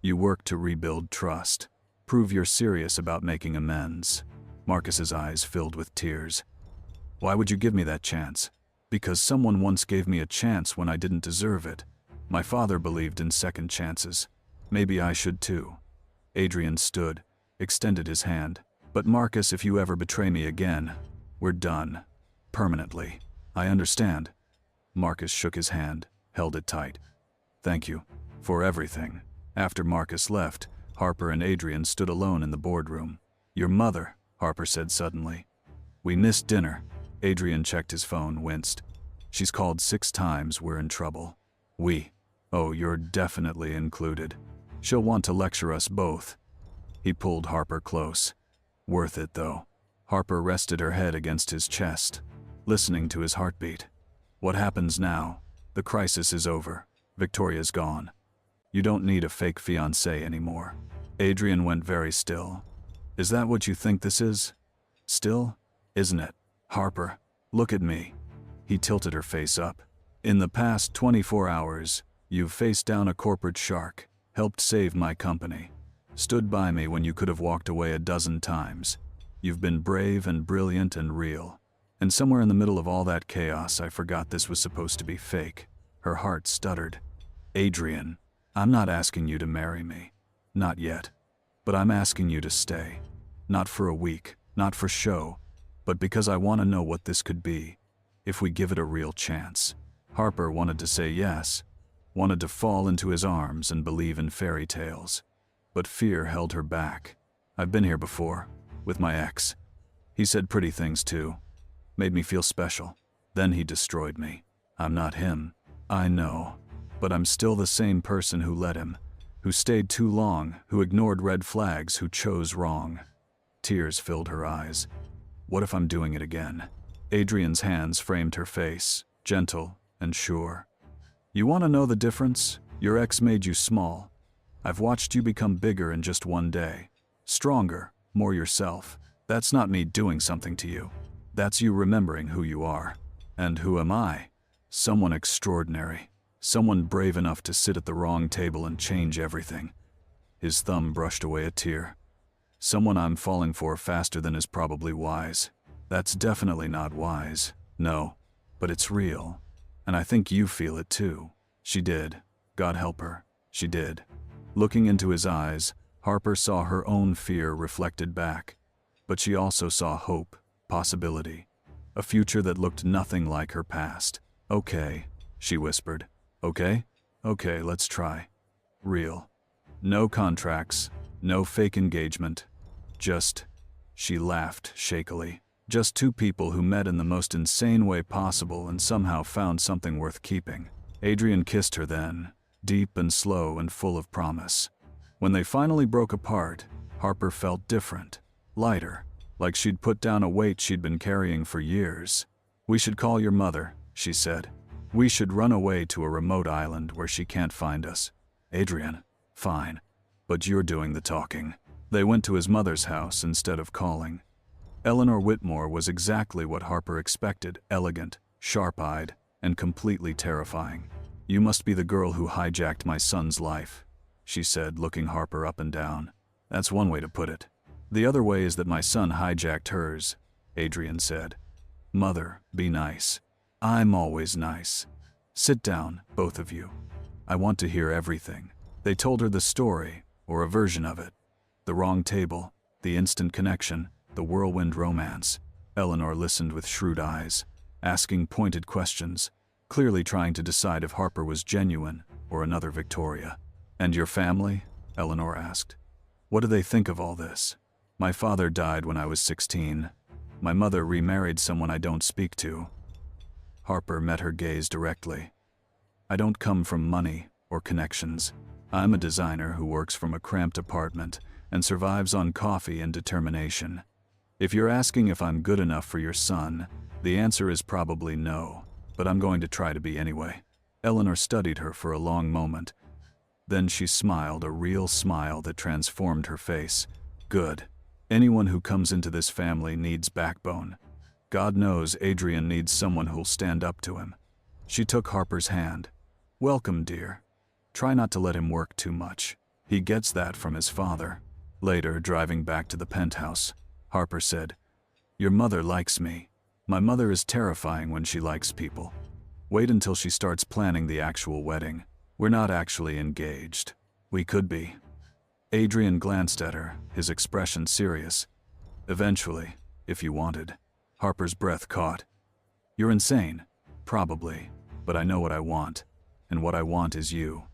You work to rebuild trust. Prove you're serious about making amends. Marcus's eyes filled with tears. Why would you give me that chance? Because someone once gave me a chance when I didn't deserve it. My father believed in second chances. Maybe I should too. Adrian stood, extended his hand. But Marcus, if you ever betray me again, we're done. Permanently. I understand. Marcus shook his hand, held it tight. Thank you. For everything. After Marcus left, Harper and Adrian stood alone in the boardroom. Your mother, Harper said suddenly. We missed dinner. Adrian checked his phone, winced. She's called 6 times, we're in trouble. We. Oh, you're definitely included. She'll want to lecture us both. He pulled Harper close. Worth it, though. Harper rested her head against his chest, listening to his heartbeat. What happens now? The crisis is over. Victoria's gone. You don't need a fake fiancé anymore. Adrian went very still. Is that what you think this is? Still? Isn't it? Harper, look at me. He tilted her face up. In the past 24 hours, you've faced down a corporate shark, helped save my company, stood by me when you could have walked away a dozen times. You've been brave and brilliant and real. And somewhere in the middle of all that chaos, I forgot this was supposed to be fake. Her heart stuttered. Adrian, I'm not asking you to marry me. Not yet. But I'm asking you to stay. Not for a week, not for show, but because I want to know what this could be, if we give it a real chance. Harper wanted to say yes, wanted to fall into his arms and believe in fairy tales. But fear held her back. I've been here before, with my ex. He said pretty things too. Made me feel special. Then he destroyed me. I'm not him. I know. But I'm still the same person who let him, who stayed too long, who ignored red flags, who chose wrong. Tears filled her eyes. What if I'm doing it again? Adrian's hands framed her face, gentle and sure. You want to know the difference? Your ex made you small. I've watched you become bigger in just one day. Stronger, more yourself. That's not me doing something to you. That's you remembering who you are. And who am I? Someone extraordinary. Someone brave enough to sit at the wrong table and change everything. His thumb brushed away a tear. Someone I'm falling for faster than is probably wise. That's definitely not wise. No, but it's real. And I think you feel it too. She did. God help her. She did. Looking into his eyes, Harper saw her own fear reflected back. But she also saw hope, possibility. A future that looked nothing like her past. Okay, she whispered. Okay? Okay, let's try. Real. No contracts, no fake engagement. Just, she laughed shakily. Just 2 people who met in the most insane way possible and somehow found something worth keeping. Adrian kissed her then, deep and slow and full of promise. When they finally broke apart, Harper felt different, lighter, like she'd put down a weight she'd been carrying for years. We should call your mother, she said. We should run away to a remote island where she can't find us. Adrian, fine, but you're doing the talking. They went to his mother's house instead of calling. Eleanor Whitmore was exactly what Harper expected, elegant, sharp-eyed, and completely terrifying. You must be the girl who hijacked my son's life, she said, looking Harper up and down. That's one way to put it. The other way is that my son hijacked hers, Adrian said. Mother, be nice. I'm always nice. Sit down, both of you. I want to hear everything. They told her the story, or a version of it. The wrong table, the instant connection, the whirlwind romance. Eleanor listened with shrewd eyes, asking pointed questions, clearly trying to decide if Harper was genuine or another Victoria. "And your family?" Eleanor asked. "What do they think of all this? My father died when I was 16. My mother remarried someone I don't speak to." Harper met her gaze directly. "I don't come from money or connections. I'm a designer who works from a cramped apartment and survives on coffee and determination. If you're asking if I'm good enough for your son, the answer is probably no, but I'm going to try to be anyway." Eleanor studied her for a long moment. Then she smiled, a real smile that transformed her face. "Good. Anyone who comes into this family needs backbone. God knows Adrian needs someone who'll stand up to him." She took Harper's hand. "Welcome, dear. Try not to let him work too much. He gets that from his father." Later, driving back to the penthouse, Harper said, "Your mother likes me. My mother is terrifying when she likes people. Wait until she starts planning the actual wedding. We're not actually engaged. We could be." Adrian glanced at her, his expression serious. "Eventually, if you wanted." Harper's breath caught. "You're insane. Probably. But I know what I want. And what I want is you.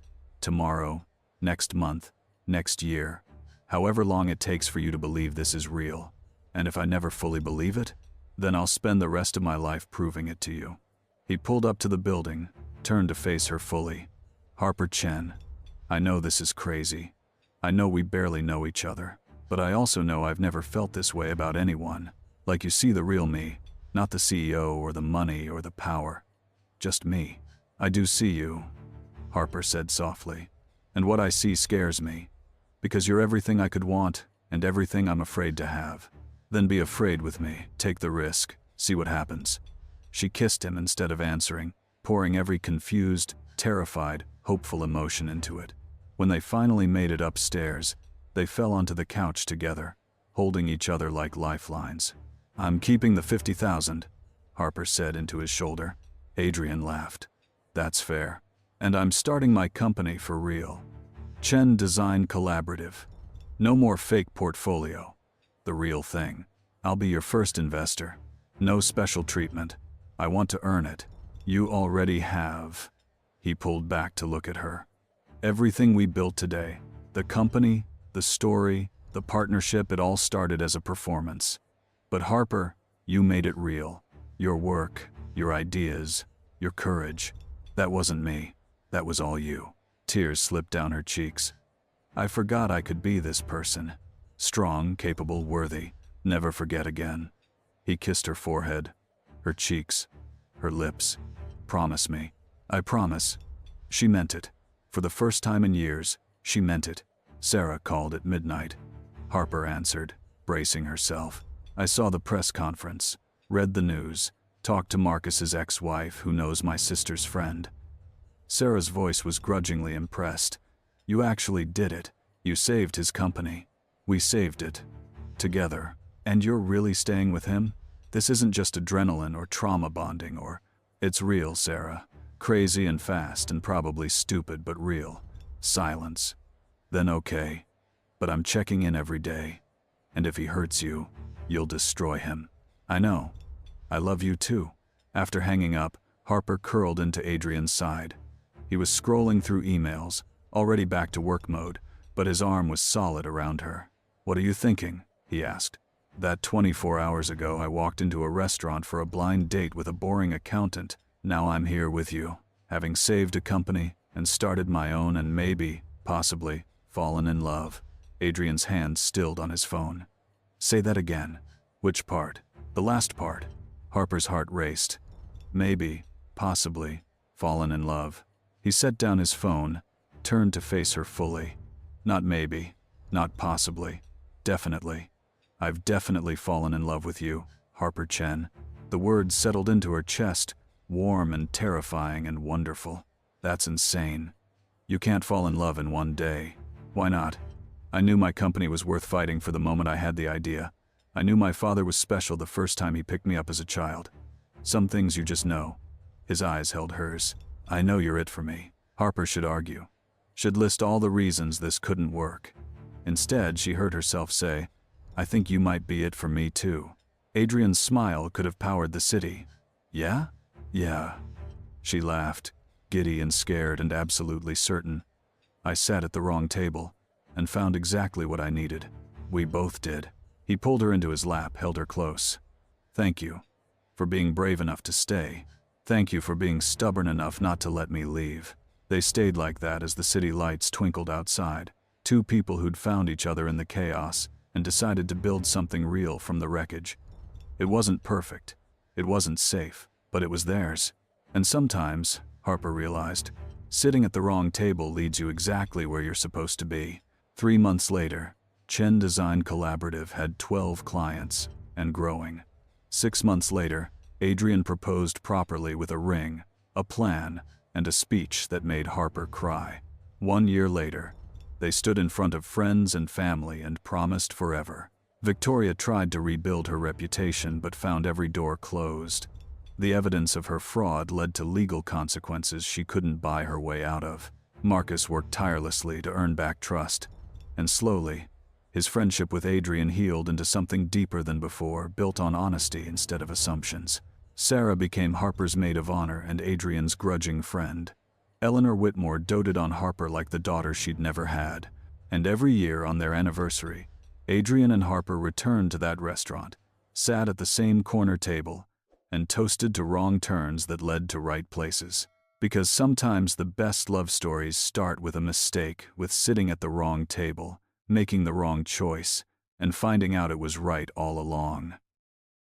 Tomorrow, next month, next year. However long it takes for you to believe this is real. And if I never fully believe it, then I'll spend the rest of my life proving it to you." He pulled up to the building, turned to face her fully. "Harper Chen, I know this is crazy. I know we barely know each other. But I also know I've never felt this way about anyone. Like you see the real me, not the CEO or the money or the power. Just me." "I do see you," Harper said softly. "And what I see scares me. Because you're everything I could want and everything I'm afraid to have. Then be afraid with me, take the risk, see what happens." She kissed him instead of answering, pouring every confused, terrified, hopeful emotion into it. When they finally made it upstairs, they fell onto the couch together, holding each other like lifelines. "I'm keeping the 50,000, Harper said into his shoulder. Adrian laughed. "That's fair. And I'm starting my company for real. Chen Design Collaborative. No more fake portfolio. The real thing. I'll be your first investor. No special treatment. I want to earn it. You already have." He pulled back to look at her. "Everything we built today, the company, the story, the partnership, it all started as a performance. But Harper, you made it real. Your work, your ideas, your courage. That wasn't me. That was all you." Tears slipped down her cheeks. "I forgot I could be this person. Strong, capable, worthy. Never forget again." He kissed her forehead, her cheeks, her lips. "Promise me." "I promise." She meant it. For the first time in years, she meant it. Sarah called at midnight. Harper answered, bracing herself. "I saw the press conference, read the news, talked to Marcus's ex-wife who knows my sister's friend." Sarah's voice was grudgingly impressed. "You actually did it. You saved his company. We saved it. Together. And you're really staying with him? This isn't just adrenaline or trauma bonding or... It's real, Sarah. Crazy and fast and probably stupid, but real." Silence. "Then okay. But I'm checking in every day. And if he hurts you, you'll destroy him." "I know. I love you too." After hanging up, Harper curled into Adrian's side. He was scrolling through emails, already back to work mode, but his arm was solid around her. "What are you thinking?" he asked. "That 24 hours ago I walked into a restaurant for a blind date with a boring accountant. Now I'm here with you, having saved a company and started my own and maybe, possibly, fallen in love." Adrian's hand stilled on his phone. "Say that again." "Which part?" "The last part." Harper's heart raced. "Maybe, possibly, fallen in love." He set down his phone, turned to face her fully. "Not maybe, not possibly, definitely. I've definitely fallen in love with you, Harper Chen." The words settled into her chest, warm and terrifying and wonderful. "That's insane. You can't fall in love in one day." "Why not?" "I knew my company was worth fighting for the moment I had the idea. I knew my father was special the first time he picked me up as a child. Some things you just know." His eyes held hers. "I know you're it for me." Harper should argue. should list all the reasons this couldn't work. Instead, she heard herself say, "I think you might be it for me too." Adrian's smile could have powered the city. "Yeah? Yeah." She laughed, giddy and scared and absolutely certain. "I sat at the wrong table and found exactly what I needed. We both did." He pulled her into his lap, held her close. "Thank you for being brave enough to stay. Thank you for being stubborn enough not to let me leave." They stayed like that as the city lights twinkled outside. Two people who'd found each other in the chaos and decided to build something real from the wreckage. It wasn't perfect. It wasn't safe, but it was theirs. And sometimes, Harper realized, sitting at the wrong table leads you exactly where you're supposed to be. 3 months later, Chen Design Collaborative had 12 clients, and growing. 6 months later, Adrian proposed properly with a ring, a plan, and a speech that made Harper cry. 1 year later, they stood in front of friends and family and promised forever. Victoria tried to rebuild her reputation but found every door closed. The evidence of her fraud led to legal consequences she couldn't buy her way out of. Marcus worked tirelessly to earn back trust, and slowly, his friendship with Adrian healed into something deeper than before, built on honesty instead of assumptions. Sarah became Harper's maid of honor and Adrian's grudging friend. Eleanor Whitmore doted on Harper like the daughter she'd never had, and every year on their anniversary, Adrian and Harper returned to that restaurant, sat at the same corner table, and toasted to wrong turns that led to right places. Because sometimes the best love stories start with a mistake, with sitting at the wrong table, making the wrong choice, and finding out it was right all along.